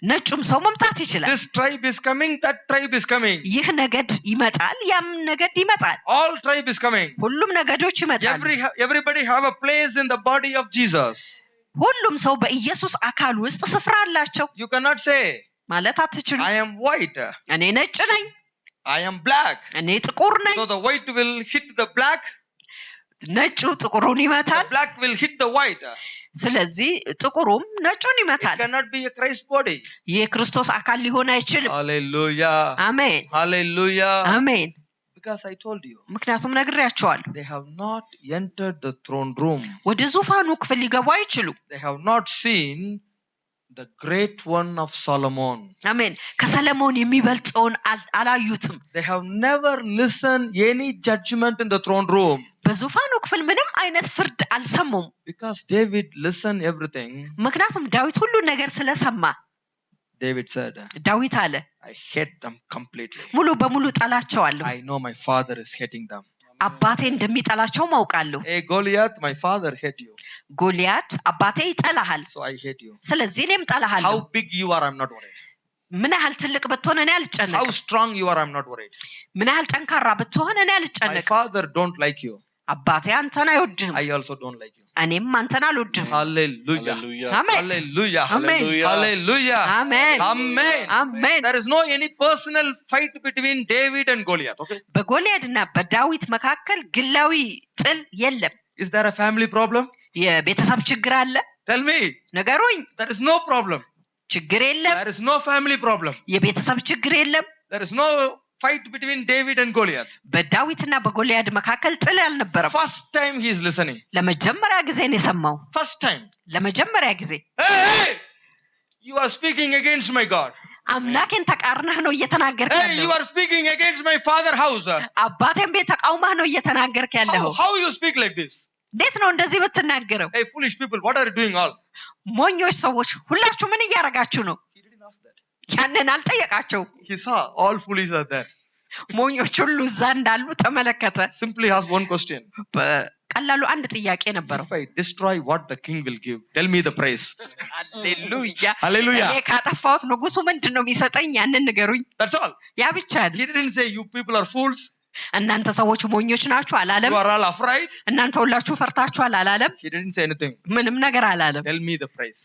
ነጩም ሰው መምጣት ይችላል። This tribe is coming, that tribe is coming. ይህ ነገድ ይመጣል፣ ያም ነገድ ይመጣል። All tribe is coming. ሁሉም ነገዶች ይመጣሉ። Everybody have a place in the body of Jesus. ሁሉም ሰው በኢየሱስ አካል ውስጥ ስፍራ አላቸው። You cannot say, ማለት አትችሉም። I am white, እኔ ነጭ ነኝ፣ I am black. እኔ ጥቁር ነኝ። So the white will hit the black, ነጩ ጥቁሩን ይመታል። the black will hit the white. ስለዚህ ጥቁሩም ነጩን It ይመታል። cannot be a Christ body. ይህ የክርስቶስ አካል ሊሆን አይችልም። Hallelujah. አሜን Hallelujah. አሜን። Because I told you, ምክንያቱም ነግሬያቸዋለሁ፣ they have not entered the throne room. ወደ ዙፋኑ ክፍል ሊገቡ አይችሉም። They have not seen the great one of Solomon. አሜን። ከሰለሞን የሚበልጠውን አላዩትም። They have never listened any judgment in the throne room. በዙፋኑ ክፍል ምንም አይነት ፍርድ አልሰሙም። Because David listened everything. ምክንያቱም ዳዊት ሁሉ ነገር ስለሰማ David said, ዳዊት አለ፣ I hate them completely. ሙሉ በሙሉ ጠላቸዋለሁ። I know my father is hating them. አባቴ እንደሚጠላቸው ማውቃለሁ። Hey Goliath, my father hate you. ጎልያድ አባቴ ይጠላሃል፣ So I hate you. ስለዚህ እኔም ጠላሃለሁ። How big you are, I'm not worried. ምን ያህል ትልቅ ብትሆን እኔ How አልጨነቅም። strong you are, I'm not worried. ምን ያህል ጠንካራ ብትሆን እኔ My አልጨነቅም። father don't like you. አባቴ አንተን አይወድህም፣ I also don't like you. እኔም አንተን አልወድህም። Hallelujah. Hallelujah. አሜን Hallelujah. Amen. Hallelujah. አሜን Amen. አሜን። There is no any personal fight between David and Goliath. Okay. በጎልያድና በዳዊት መካከል ግላዊ ጥል የለም። Is there a family problem? የቤተሰብ ችግር አለ? Tell me. ነገሩኝ። There is no problem. ችግር የለም። There is no family problem. የቤተሰብ ችግር የለም። There is no fight between David and Goliath. በዳዊትና በጎልያድ መካከል ጥል አልነበረም። First time he is listening. ለመጀመሪያ ጊዜ ነው የሰማው። First time. ለመጀመሪያ ጊዜ Hey! You are speaking against my God. አምላኬን ተቃርነህ ነው እየተናገርክ Hey, you ያለው። are speaking against my father house. አባቴን ቤት ተቃውመህ ነው እየተናገርክ ያለው። How you speak like this? እንዴት ነው እንደዚህ የምትናገረው? Hey, foolish people, what are you doing all? ሞኞች ሰዎች ሁላችሁ ምን እያደረጋችሁ ነው? He didn't ask that. ያንን አልጠየቃቸውም። He saw all foolish are there. ሞኞች ሁሉ እዛ እንዳሉ ተመለከተ። Simply ask one question. በቀላሉ አንድ ጥያቄ ነበረው። If I destroy, what the king will give? Tell me the praise. ሃሌሉያ Hallelujah. እኔ ካጠፋሁት ንጉሱ ምንድን ነው የሚሰጠኝ? ያንን ንገሩኝ። That's all. ያ ብቻ ነው። He didn't say you people are fools. እናንተ ሰዎች ሞኞች ናችሁ አላለም። You are all afraid. እናንተ ሁላችሁ ፈርታችኋል አላለም። He didn't say anything. ምንም ነገር አላለም። Tell me the price.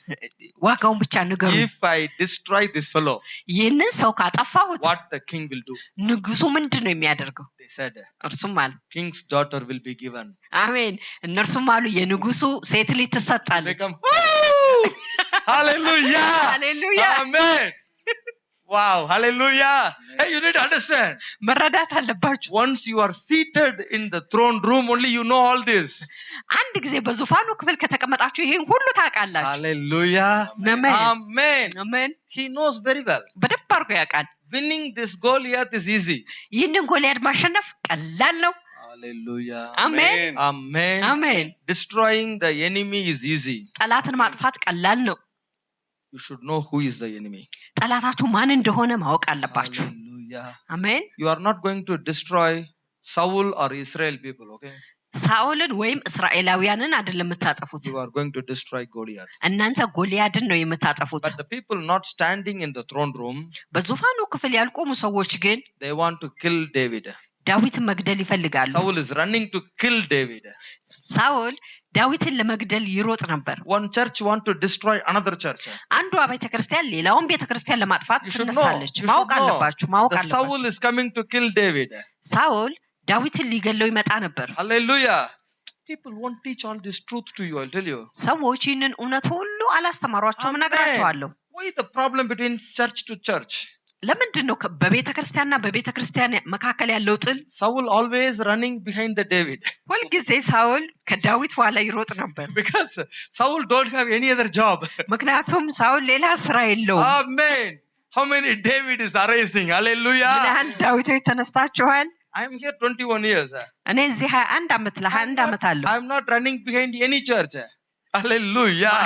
ዋጋውን ብቻ ንገሩኝ። If I destroy this fellow, ይህንን ሰው ካጠፋሁት what the king will do? ንጉሱ ምንድን ነው የሚያደርገው? They said, እርሱም አለ king's daughter will be given. አሜን። እነርሱም አሉ የንጉሱ ሴት ልጅ They ትሰጣለች። come, woo! Hallelujah. ሃሌሉያ Amen. Wow. Hallelujah. Hey, you need to understand. መረዳት አለባችሁ። Once you are seated in the throne room, only you know all this. አንድ ጊዜ በዙፋኑ ክፍል ከተቀመጣችሁ ይሄን ሁሉ ታውቃላችሁ። Hallelujah. አሜን Amen. አሜን። He knows very well. በደንብ አድርጎ ያውቃል። Winning this Goliath is easy. ይህንን ጎልያድ ማሸነፍ ቀላል ነው። Hallelujah. አሜን Amen. አሜን። Destroying the enemy is easy. ጠላትን ማጥፋት ቀላል ነው። You should know who is the enemy. ጠላታችሁ ማን እንደሆነ ማወቅ አለባችሁ። Hallelujah. አሜን። You are not going to destroy Saul or Israel people, okay? ሳኦልን ወይም እስራኤላውያንን አይደለም የምታጠፉት። You are going to destroy Goliath. እናንተ ጎልያድን ነው የምታጠፉት። But the people not standing in the throne room, በዙፋኑ ክፍል ያልቆሙ ሰዎች ግን they want to kill David. ዳዊትን መግደል ይፈልጋሉ። Saul is running to kill David. ሳኦል ዳዊትን ለመግደል ይሮጥ ነበር። One church want to destroy another church. አንዷ ቤተክርስቲያን ሌላውን ቤተክርስቲያን ለማጥፋት You should know. ትነሳለች። You ማወቅ should know. አለባችሁ ማወቅ The Saul አለባችሁ። is coming to kill David. ሳኦል ዳዊትን ሊገለው ይመጣ ነበር። Hallelujah. People won't teach all this truth to you, I'll tell you. ሰዎች ይህንን እውነት ሁሉ አላስተማሯቸውም። Amen. እነግራቸዋለሁ። Why the problem between church to church? ለምንድን ነው በቤተክርስቲያንና በቤተክርስቲያን መካከል ያለው ጥል? Saul always running behind the David. ሁልጊዜ ሳኦል ከዳዊት ኋላ ይሮጥ ነበር። Because Saul don't have any other job. ምክንያቱም ሳኦል ሌላ ስራ የለውም። Amen. How many David is arising? ምን Hallelujah. ያህል ዳዊቶች ተነስታችኋል? I am here 21 years. እኔ እዚህ 21 ዓመት ለ21 ዓመት አለሁ። I am not running behind any church. Hallelujah.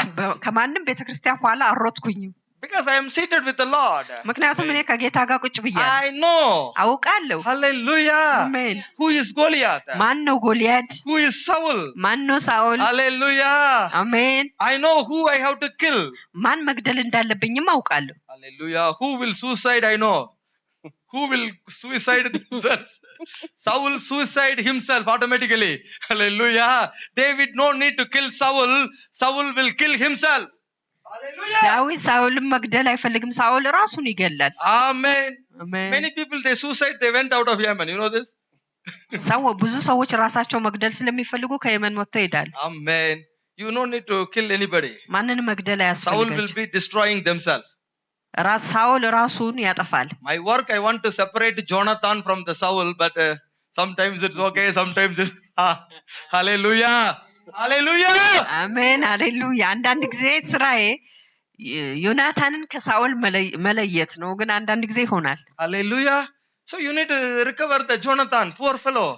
ከማንም ቤተክርስቲያን ኋላ አልሮጥኩኝም። Because I am seated with the Lord. ምክንያቱም እኔ ከጌታ ጋር ቁጭ ብያለሁ። I know. አውቃለሁ። Hallelujah. አሜን። Who is Goliath? ማን ነው ጎልያድ? Who is Saul? ማን ነው ሳኦል? Hallelujah. አሜን። I know who I have to kill. ማን መግደል እንዳለብኝም አውቃለሁ። Hallelujah. Who will suicide? I know. Who will suicide himself? Saul suicide himself automatically. Hallelujah. David no need to kill Saul. Saul will kill himself. Hallelujah. ዳዊት ሳኦልን መግደል አይፈልግም። ሳኦል ራሱን ይገላል። Amen. አሜን። Many people they suicide, they went out of Yemen. You know this? ብዙ ሰዎች ራሳቸው መግደል ስለሚፈልጉ ከየመን ወጥተው ይሄዳሉ። Amen. You no need to kill anybody. ማንንም መግደል Saul will አያስፈልጋቸው። be destroying themselves. ሳኦል ራሱን ያጠፋል። My work, I want to separate Jonathan from the Saul, but sometimes it's okay, sometimes it's hallelujah. Hallelujah. አሜን ሃሌሉያ። አንዳንድ ጊዜ ስራዬ ዮናታንን ከሳኦል መለየት ነው፣ ግን አንዳንድ ጊዜ ይሆናል። Hallelujah. So you need to recover the Jonathan, poor fellow,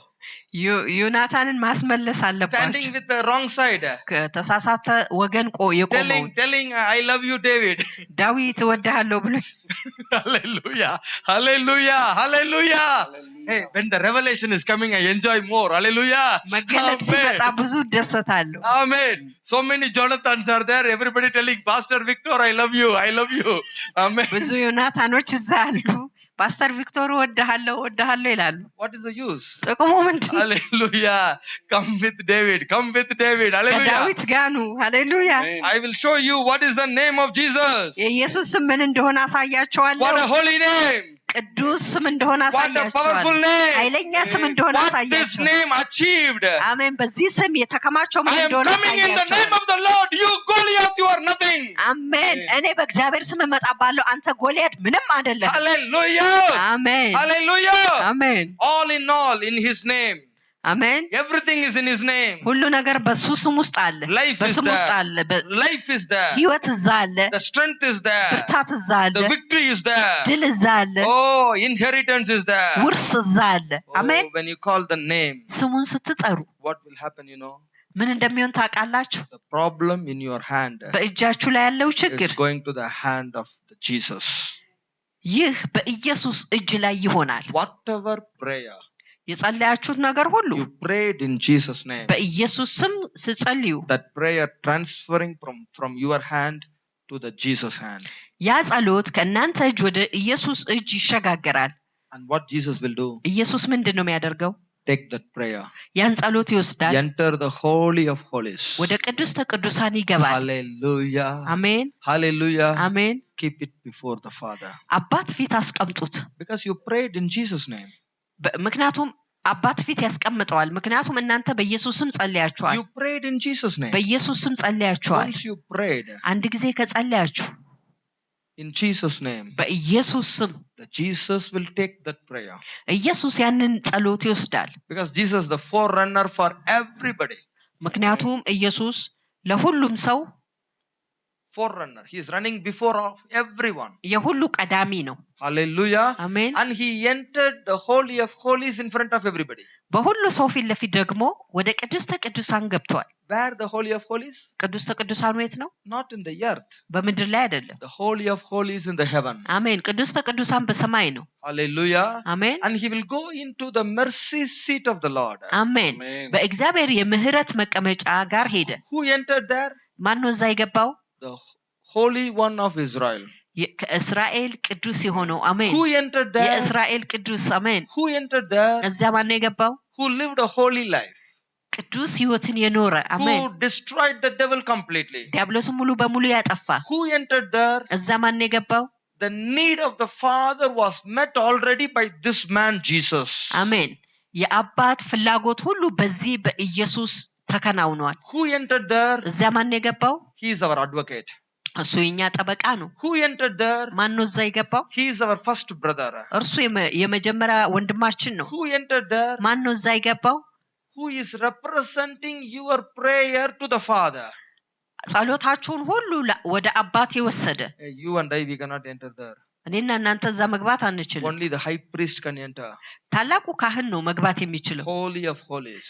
ዮናታንን ማስመለስ standing አለባችሁ። with the wrong side, ከተሳሳተ ወገን የቆመውን telling I love you, David. ዳዊት እወድሃለሁ ብሎ Hallelujah. Hallelujah. Hallelujah. Hey, when the revelation is coming, I enjoy more. Hallelujah. መገለጥ ሲመጣ Amen. ብዙ እደሰታለሁ። Amen. So many Jonathans are there. Everybody telling Pastor Victor, I love you. I love you. Amen. ብዙ ዮናታኖች እዛ አሉ። ፓስተር ቪክቶር ወድሃለሁ ይላሉ። What is the use? ጥቅሙ ምንድን ነው? Hallelujah. Come with David. Come with David. Hallelujah. ከዳዊት ጋር ኑ። ሃሌሉያ። I will show you what is the name of Jesus. የኢየሱስ ስም ምን እንደሆነ አሳያቸዋለሁ። What a holy name. ቅዱስ ስም እንደሆነ What a አሳያቸዋለሁ። powerful name. ኃይለኛ ስም እንደሆነ What this አሳያቸዋለሁ። name achieved. አሜን። በዚህ ስም የተከማቸው ምን I am እንደሆነ coming in the name አሳያቸዋለሁ። of the Lord. You Goliath, you are nothing. አሜን። እኔ በእግዚአብሔር ስም እመጣባለሁ፣ አንተ ጎልያድ ምንም አይደለም። Hallelujah. አሜን Hallelujah. አሜን All in his name. አሜን። Everything is in his name. ሁሉ ነገር በሱ ስም ውስጥ አለ። Life is በስም ውስጥ አለ። there. Life is there. ህይወት እዛ አለ። The strength is there. ብርታት እዛ አለ። The victory is there. ድል እዛ አለ። Oh, inheritance is there. ውርስ እዛ አለ። አሜን። Oh, when you call the name, ስሙን ስትጠሩ what will happen, you know? ምን እንደሚሆን ታውቃላችሁ? The problem in your hand በእጃችሁ ላይ ያለው ችግር is going to the hand of the Jesus. ይህ በኢየሱስ እጅ ላይ ይሆናል። Whatever prayer የጸለያችሁት ነገር ሁሉ you prayed in Jesus' name, በኢየሱስ ስም ስትጸልዩ that prayer transferring from your hand to the Jesus hand. ያ ጸሎት ከእናንተ እጅ ወደ ኢየሱስ እጅ ይሸጋገራል። And what Jesus will do? ኢየሱስ ምንድን ነው የሚያደርገው? Take that prayer. ያን ጸሎት ይወስዳል፣ Enter the Holy of Holies. ወደ ቅድስተ ቅዱሳን ይገባል። Hallelujah. አሜን Hallelujah. አሜን። Keep it before the Father. አባት ፊት አስቀምጡት። Because you prayed in Jesus' name. ምክንያቱም አባት ፊት ያስቀምጠዋል። ምክንያቱም እናንተ በኢየሱስ ስም ጸልያችኋል። You prayed in Jesus' name. በኢየሱስ ስም ጸልያችኋል። Once you prayed አንድ ጊዜ ከጸለያችሁ in Jesus' name, በኢየሱስ ስም that Jesus will take that prayer. ኢየሱስ ያንን ጸሎት ይወስዳል። Because Jesus is the forerunner for everybody. ምክንያቱም ኢየሱስ ለሁሉም ሰው Forerunner. He is running before of everyone. የሁሉ ቀዳሚ ነው። Hallelujah. አሜን። And he entered the Holy of Holies in front of everybody. በሁሉ ሰው ፊት ለፊት ደግሞ ወደ ቅድስተ ቅዱሳን ገብቷል። Where the Holy of Holies? ቅድስተ ቅዱሳኑ የት ነው? Not in the earth. በምድር ላይ አይደለም። The Holy of Holies in the heaven. አሜን። ቅድስተ ቅዱሳን በሰማይ ነው። Hallelujah. አሜን And he will go into the mercy seat of the Lord. አሜን። በእግዚአብሔር የምህረት መቀመጫ ጋር ሄደ። Who entered there? ማን ነው እዛ የገባው? The Holy One of Israel. ከእስራኤል ቅዱስ የሆነው አሜን። Who entered there? የእስራኤል ቅዱስ አሜን። Who entered there? እዚያ ማን ነው የገባው? Who lived a holy life. ቅዱስ ህይወትን የኖረ አሜን። Who destroyed the devil completely. ዲያብሎስን ሙሉ በሙሉ ያጠፋ። Who entered there? እዛ ማን ነው የገባው? The need of the Father was met already by this man Jesus. አሜን። የአባት ፍላጎት ሁሉ በዚህ በኢየሱስ ተከናውኗል። Who entered there? እዚያ ማን ነው የገባው? He is our advocate. እሱ የኛ ጠበቃ ነው። Who entered there? ማን ነው እዛ የገባው? He is our first brother. እርሱ የመጀመሪያ ወንድማችን ነው። Who entered there? ማን ነው እዛ የገባው? Who is representing your prayer to the Father. ጸሎታችሁን ሁሉ ወደ አባት የወሰደ። You and I, we cannot enter there. እኔና እናንተ እዛ መግባት አንችልም። Only the high priest can enter. ታላቁ ካህን ነው መግባት የሚችለው። Holy of Holies.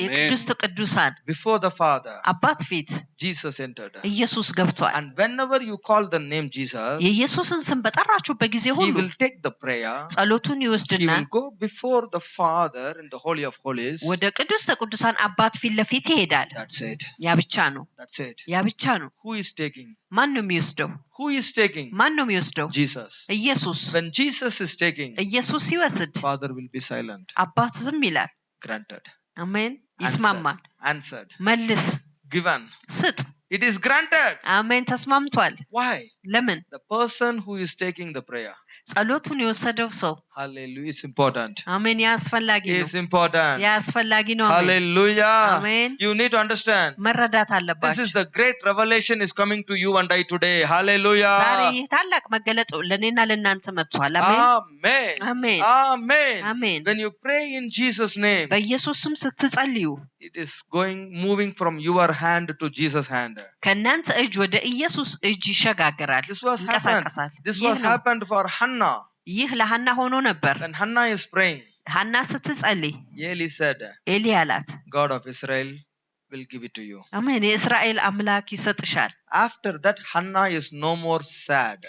የቅድስት ቅዱሳን Before the Father, አባት ፊት Jesus entered. ኢየሱስ ገብቷል። And whenever you call the name Jesus, የኢየሱስን ስም በጠራችሁበት ጊዜ he ሁሉ will take the prayer. ጸሎቱን He ይወስድና will go before the Father in the Holy of Holies. ወደ ቅድስተ ቅዱሳን አባት ፊት ለፊት ይሄዳል። That's it. ያ ብቻ ነው። That's it. ያ ብቻ ነው። Who is taking? ማን ነው የሚወስደው? Who is taking? ማን ነው የሚወስደው? Jesus. ኢየሱስ። When Jesus is taking, ኢየሱስ ሲወስድ Father will be silent. አባት ዝም ይላል። Granted. አሜን። ይስማማል። Answered. መልስ፣ Given. ስጥ። It is granted. አሜን። ተስማምቷል። Why? ለምን? The person who is taking the prayer. ጸሎቱን የወሰደው ሰው። Hallelujah. It's important. አሜን። ያ አስፈላጊ ነው። It's important. ያ አስፈላጊ ነው። አሜን። Hallelujah. Amen. You need to understand. መረዳት This አለባችሁ። is the great revelation is coming to you and I today. Hallelujah. ዛሬ ይህ ታላቅ መገለጥ ለእኔና ለእናንተ መጥቷል። አሜን። Amen. አሜን። Amen. አሜን። When you pray in Jesus' name, በኢየሱስ ስም ስትጸልዩ it is moving from your hand to Jesus' hand. ከእናንተ እጅ ወደ ኢየሱስ እጅ ይሸጋገራል፣ This was happened. ይንቀሳቀሳል። This ይህ was ነው። happened for Hannah. ይህ ለሐና ሆኖ ነበር። When Hannah is praying, ሐና ስትጸልይ Eli said, ኤሊ አላት፣ God of Israel will give it to you. አሜን፣ የእስራኤል አምላክ ይሰጥሻል። After that, Hannah is no more sad.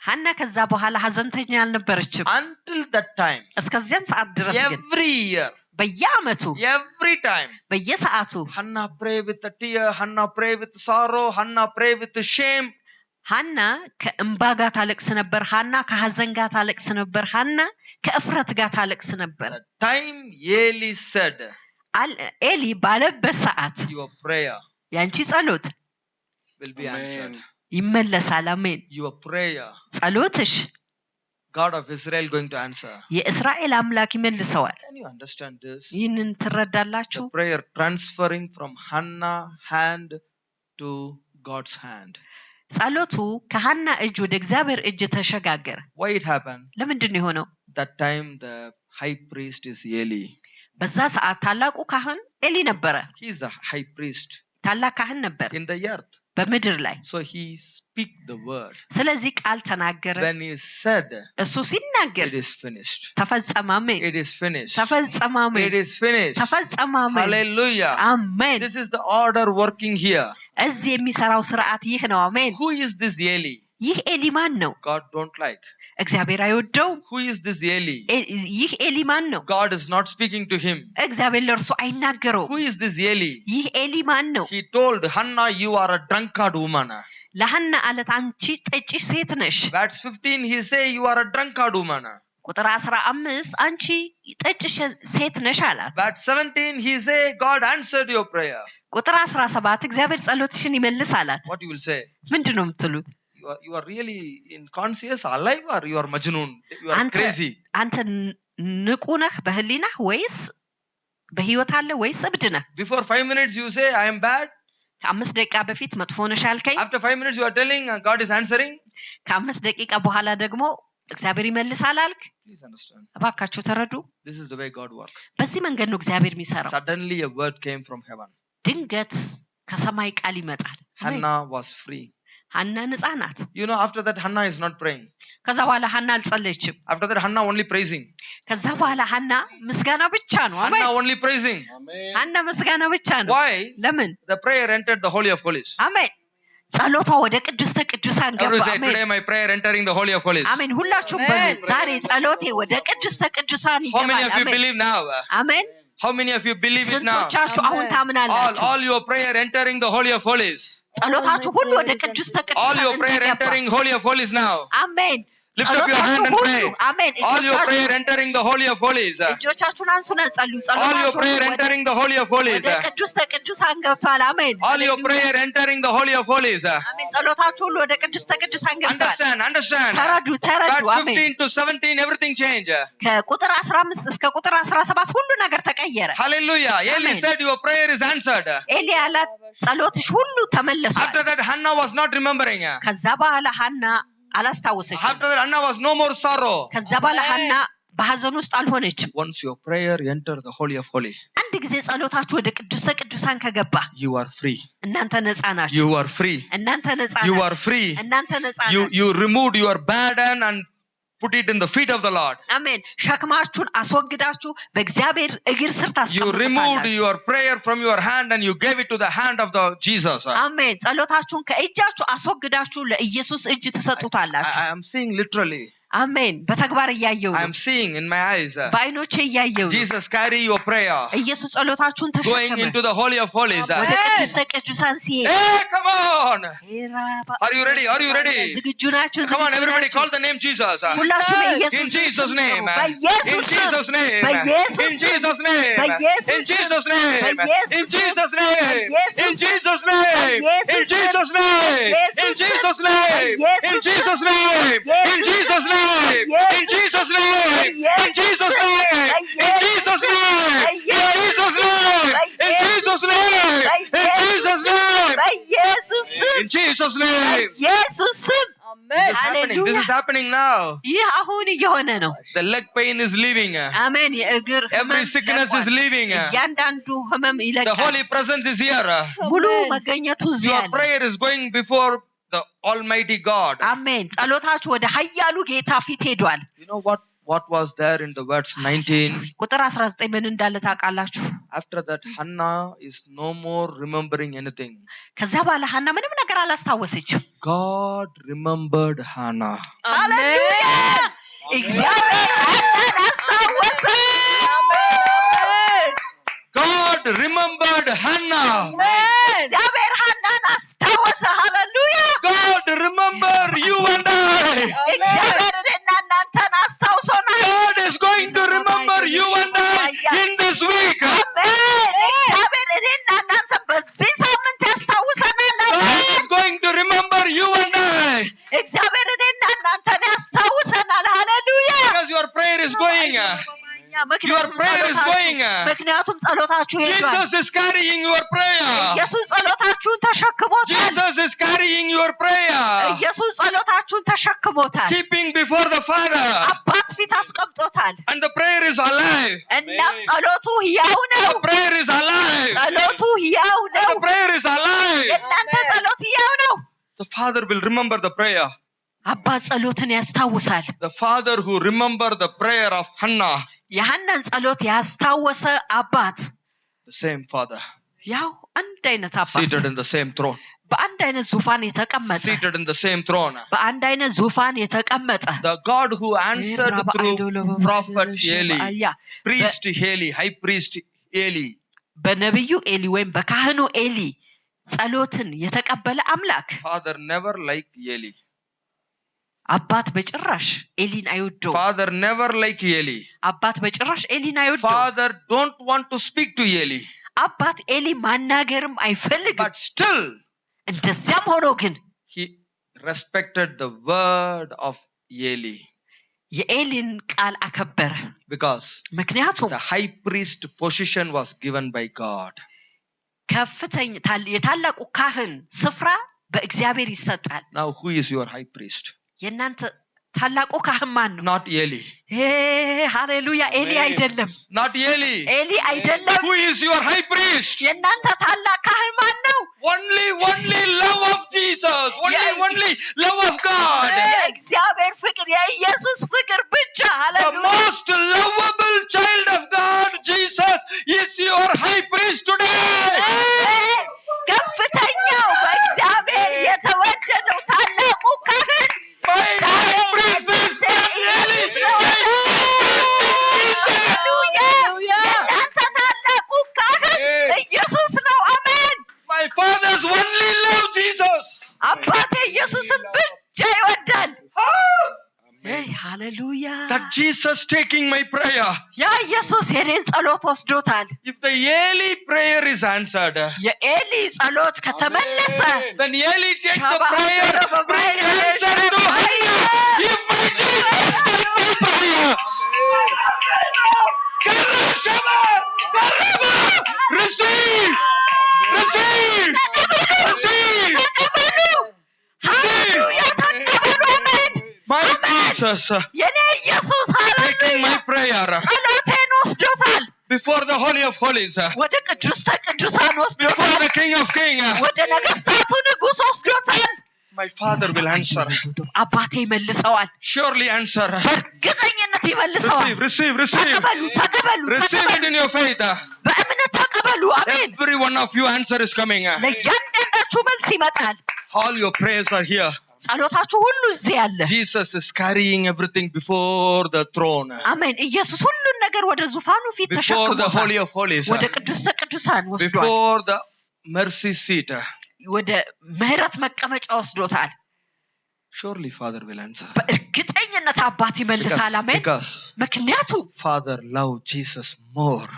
ሐና ከዛ በኋላ ሐዘንተኛ አልነበረችም። Until that time, እስከዚያን ሰዓት ድረስ ግን every year, በየዓመቱ every time, በየሰዓቱ Hannah pray with a tear, Hannah pray with sorrow, Hannah pray with shame. ሐና ከእንባ ጋር ታለቅስ ነበር። ሐና ከሐዘን ጋር ታለቅስ ነበር። ሐና ከእፍረት ጋር ታለቅስ ነበር። The time Eli said, ኤሊ ባለበት ሰዓት your prayer ያንቺ ጸሎት will be answered. ይመለሳል። አሜን። Your prayer, ጸሎትሽ God of Israel going to answer. የእስራኤል አምላክ ይመልሰዋል። Can you understand this? ይህንን ትረዳላችሁ? The prayer transferring from Hannah hand to God's hand. ጸሎቱ ከሐና እጅ ወደ እግዚአብሔር እጅ ተሸጋገረ። Why it happened? ለምንድን ነው የሆነው? That time the high priest is Eli. በዛ ሰዓት ታላቁ ካህን ኤሊ ነበረ። He is the high priest ታላቅ ካህን ነበር in the earth. በምድር ላይ። So he speak the word. ስለዚህ ቃል ተናገረ። When he said, እሱ ሲናገር it is finished. ተፈጸመ። አሜን። It is finished. ተፈጸመ። አሜን። It is finished. ተፈጸመ። አሜን። Hallelujah. አሜን። This is the order working here. እዚህ የሚሰራው ስርዓት ይህ ነው። አሜን። Who is this Eli? ይህ ኤሊ ማን ነው? God don't like. እግዚአብሔር አይወደውም። Who is this Eli? ይህ ኤሊ ማን ነው? God is not speaking to him. እግዚአብሔር ለእርሱ አይናገረውም። Who is this Eli? ይህ ኤሊ ማን ነው? He told Hannah, you are a drunkard woman. ለሐና አለት አንቺ ጠጪ ሴት ነሽ። Verse 15 he say you are a drunkard woman. ቁጥር 15 አንቺ ጠጪ ሴት ነሽ አላት። Verse 17 he say God answered your prayer. ቁጥር 17 እግዚአብሔር ጸሎትሽን ይመልስ አላት። What you will say? ምንድን ነው የምትሉት? You are really inconscious, alive, or you are majnoon? You are crazy. አንተ ንቁ ነህ በህሊናህ ወይስ በህይወት አለ ወይስ እብድ ነህ? Before 5 minutes you say I am bad. ከ5 ደቂቃ በፊት መጥፎ ነሽ አልከኝ። After 5 minutes you are telling God is answering. ከ5 ደቂቃ በኋላ ደግሞ እግዚአብሔር ይመልሳል አልክ። Please understand. እባካችሁ ተረዱ። This is the way God works. በዚህ መንገድ ነው እግዚአብሔር የሚሰራው። Suddenly a word came from heaven. ድንገት ከሰማይ ቃል ይመጣል። Hannah was free. ሐና ነፃ ናት። You know, after that Hannah is not praying. ከዛ በኋላ ሐና አልጸለየችም። After that Hannah only praising. ከዛ በኋላ ሐና ምስጋና ብቻ ነው። አሜን። Hannah only praising. ሐና ምስጋና ብቻ ነው። Why? ለምን? The prayer entered the Holy of Holies. አሜን። ጸሎቷ ወደ ቅድስተ ቅዱሳን ገባ። Everyone say, አሜን። today my prayer entering the Holy of Holies. አሜን። ሁላችሁም በሉ ዛሬ ጸሎቴ ወደ ቅድስተ ቅዱሳን How many ይገባል። of you አሜን። believe now? አሜን። How many of you believe it now? ስንቶቻችሁ አሁን ታምናላችሁ? All your prayer entering the Holy of Holies. ጸሎታችሁ ሁሉ ወደ ቅድስተ All ቅዱሳን your prayer እንዲገባ። entering Holy of Holies now. አሜን። Lift up your hand and pray. አሜን። All your prayer entering the Holy of Holies. እጆቻችሁን አንሱና ጸልዩ። All your prayer ጸሎታችሁ entering the Holy of Holies. ወደ ቅድስተ ቅዱሳን ገብቷል። አሜን። All your prayer entering the Holy of Holies. አሜን። ጸሎታችሁ ሁሉ ወደ ቅድስተ ቅዱሳን ገብቷል። Understand. ተረዱ። Verse አሜን። 15 to 17 everything changed. ከቁጥር 15 እስከ ቁጥር 17 ሁሉ ነገር ተቀየረ። Hallelujah. Eli Amen. said your prayer is answered. ኤሊ ያላት ጸሎትሽ ሁሉ ተመለሷል። After that Hannah was not remembering. ከዛ በኋላ ሐና አላስታወሰችም። After that Hannah was no more sorrow. ከዛ በኋላ ሐና በሐዘን ውስጥ አልሆነችም። Once your prayer enter the Holy of Holies, አንድ ጊዜ ጸሎታችሁ ወደ ቅድስተ ቅዱሳን ከገባ you are free. እናንተ ነፃ ናችሁ። You are free. እናንተ ነፃ You ናችሁ። are free. እናንተ ነፃ ናችሁ። You removed your burden and put it in the feet of the Lord. አሜን። ሸክማችሁን አስወግዳችሁ በእግዚአብሔር እግር ስር You removed ታስቀምጣላችሁ። your prayer from your hand and you gave it to the hand of the Jesus. አሜን። ጸሎታችሁን ከእጃችሁ አስወግዳችሁ ለኢየሱስ እጅ ትሰጡታላችሁ። I am seeing literally. አሜን። በተግባር እያየሁ I ነው። am seeing in my eyes. በዓይኖቼ እያየሁ ነው። Jesus carry your prayer ኢየሱስ ጸሎታችሁን going ተሸከመ into the Holy of Holies. ወደ ቅድስተ ቅዱሳን ሲሄድ። Hey, come on. ሄራባ- Are you ready? Are you ready? ዝግጁ ናችሁ? Come on, ዝግጁ everybody ናችሁ? call the name Jesus. ሁላችሁም In የኢየሱስ Jesus' name. In በኢየሱስ ስም Jesus' name. በኢየሱስ In ስም Jesus' name. በኢየሱስ In ስም Jesus' name. በኢየሱስ In ስም Jesus' name. በኢየሱስ In ስም Jesus' name. በኢየሱስ In ስም Jesus' name. In በኢየሱስ ስም Jesus' name. In በኢየሱስ Jesus' ስም name. In በኢየሱስ Jesus' name. In በኢየሱስ Jesus' name. In Jesus' name. In Jesus' name. In Jesus' name. In Jesus' name. In Jesus' name. በኢየሱስ ስም In Jesus' name. በኢየሱስ ስም This is happening. This is happening now. ይህ አሁን እየሆነ ነው። The leg pain is leaving. አሜን። የእግር Every ህመም sickness is ለቋል። leaving. እያንዳንዱ ህመም The ይለቃል። Holy Presence is here. ሙሉ መገኘቱ እዚህ Your አለ። prayer is going before the Almighty God. አሜን። ጸሎታችሁ ወደ ኃያሉ ጌታ ፊት ሄዷል። You know what was there in the verse 19? ቁጥር 19 ምን እንዳለ ታውቃላችሁ? After that Hannah is no more remembering anything. ከዛ በኋላ ሐና ምንም ነገር አላስታወሰችም። God remembered Hannah. ሃሌሉያ! እግዚአብሔር ሐናን አስታወሰ። God remembered Hannah. እግዚአብሔር ሐናን አስታወሰ። ሃሌሉያ! God remembered ይዟችሁ ሄዷል Jesus is carrying your prayer. ኢየሱስ ጸሎታችሁን ተሸክሞታል Jesus is carrying your prayer. ኢየሱስ ጸሎታችሁን ተሸክሞታል Keeping before the Father. አባት ፊት አስቀምጦታል And the prayer is alive. እናም ጸሎቱ ሕያው ነው The prayer is alive. ጸሎቱ ሕያው ነው The prayer is alive. የእናንተ ጸሎት ሕያው ነው The Father will remember the prayer. አባት ጸሎትን ያስታውሳል The Father who remembered the prayer of Hannah. የሐናን ጸሎት ያስታወሰ አባት The same Father. ያው አንድ አይነት አባት Seated in the same throne. በአንድ አይነት ዙፋን የተቀመጠ Seated in the same throne. በአንድ አይነት ዙፋን የተቀመጠ The God who answered through prophet Eli. Priest Eli. High priest Eli. በነብዩ ኤሊ ወይም በካህኑ ኤሊ ጸሎትን የተቀበለ አምላክ Father never liked Eli. አባት በጭራሽ ኤሊን አይወደው Father never liked Eli. አባት በጭራሽ ኤሊን አይወደው Father don't want to speak to Eli. አባት ኤሊ ማናገርም አይፈልግም But still እንደዚያም ሆኖ ግን he respected the word of Eli. የኤሊን ቃል አከበረ Because ምክንያቱም the high priest position was given by God. ከፍተኛ የታላቁ ካህን ስፍራ በእግዚአብሔር ይሰጣል Now who is your high priest? የናንተ ታላቁ ካህን ማን ነው Not Eli. ሃሌሉያ ኤሊ አይደለም Not Eli. ኤሊ አይደለም Who is your high priest? የናንተ ታላቅ ካህን ማን ነው Only love of Jesus. Only love of God. የእግዚአብሔር ፍቅር የኢየሱስ ፍቅር ብቻ The ሃሌሉያ most lovable child of God, Jesus, is your high priest today. ከፍተኛው በእግዚአብሔር የተወደደው ታላቁ ካህን My high priest is Eli. የእናንተ ታላቁ ካህን ኢየሱስ ነው አሜን My father's only love Jesus. አባቴ ኢየሱስን ብቻ ይወዳል ሃሌሉያ That Jesus taking my prayer. ያ ኢየሱስ የኔን ጸሎት ወስዶታል If the Eli prayer is answered, የኤሊ ጸሎት ከተመለሰ then Eli take the prayer, bring answer to Hannah. If my Jesus take my prayer, receive. ሃሌሉያ ተቀበሉ አሜን My Jesus የኔ ኢየሱስ taking my ሃሌሉያ prayer ጸሎቴን ወስዶታል before the Holy of Holies, ወደ ቅድስተ ቅዱሳን before ወስዶታል the King of Kings. ወደ ነገስታቱ ንጉስ ወስዶታል My Father will answer. አባቴ ይመልሰዋል Surely answer. በእርግጠኝነት ይመልሰዋል Receive. ተቀበሉ Receive it in your faith. በእምነት ተቀበሉ አሜን Every one of you answer is coming. ለእያንዳንዳችሁ መልስ ይመጣል All your prayers are here. ጸሎታችሁ ሁሉ እዚህ አለ Jesus is carrying everything before the throne. አሜን ኢየሱስ ሁሉን ነገር ወደ ዙፋኑ ፊት Before the ተሸክሞታል Holy of Holies. ወደ ቅድስተ ቅዱሳን ወስዷል Before the mercy seat. ወደ ምህረት መቀመጫ ወስዶታል Surely Father will answer. በእርግጠኝነት አባት ይመልሳል አሜን Because ምክንያቱም Father loved Jesus more.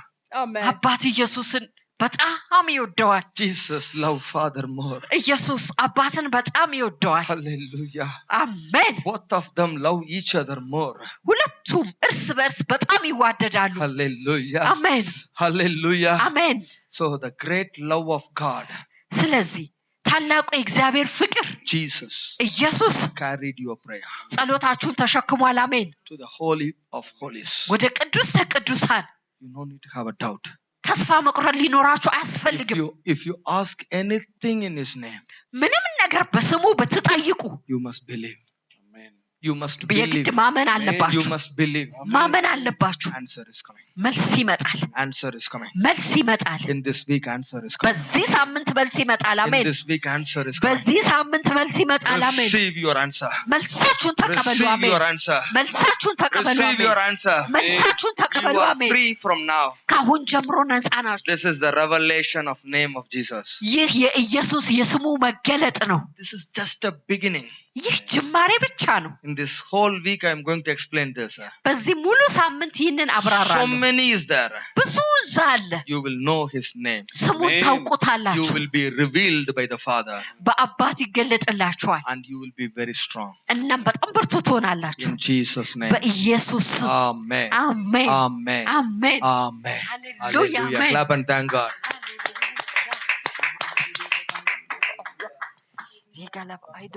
Amen. አባት ኢየሱስን በጣም ይወደዋል Jesus loved Father more. ኢየሱስ አባትን በጣም ይወደዋል Hallelujah. አሜን Both of them love each other more. ሁለቱም እርስ በርስ በጣም ይዋደዳሉ Hallelujah. አሜን Hallelujah. አሜን So the great love of God, ስለዚህ ታላቁ የእግዚአብሔር ፍቅር Jesus, ኢየሱስ carried your prayer ጸሎታችሁን ተሸክሟል አሜን to the Holy of Holies. ወደ ቅድስተ ቅዱሳን You don't need to have a doubt. ተስፋ መቁረጥ ሊኖራችሁ አያስፈልግም If you ask anything in His name, ምንም ነገር በስሙ ብትጠይቁ you must believe. You must የግድ believe. ማመን You አለባችሁ must believe. ማመን አለባችሁ Answer is coming. መልስ ይመጣል Answer is coming. መልስ ይመጣል In this week, answer is coming. በዚህ ሳምንት መልስ ይመጣል In አሜን this week, answer is coming. በዚህ ሳምንት መልስ ይመጣል አሜን Receive your answer. መልሳችሁን ተቀበሉ Receive አሜን your answer. መልሳችሁን ተቀበሉ Receive your አሜን answer. መልሳችሁን ተቀበሉ You are አሜን free from now. ካሁን ጀምሮ ነፃ ናችሁ This is the revelation of name of Jesus. ይህ የኢየሱስ የስሙ መገለጥ ነው This is just a beginning. ይህ ጅማሬ ብቻ ነው። In this whole week I am going to explain this. በዚህ ሙሉ ሳምንት ይህንን So አብራራለሁ። many is there. ብዙ እዛ አለ። You will know his name. ስሙን You ታውቁታላችሁ። will be revealed by the Father. በአባት ይገለጥላችኋል። And you will be very strong. እናም በጣም ብርቱ ትሆናላችሁ። In Jesus' name. በኢየሱስ ስም Amen. አሜን Amen. አሜን Amen. ሃሌሉያ Hallelujah. አሜን። Clap and thank God. ይጋላብ አይዶ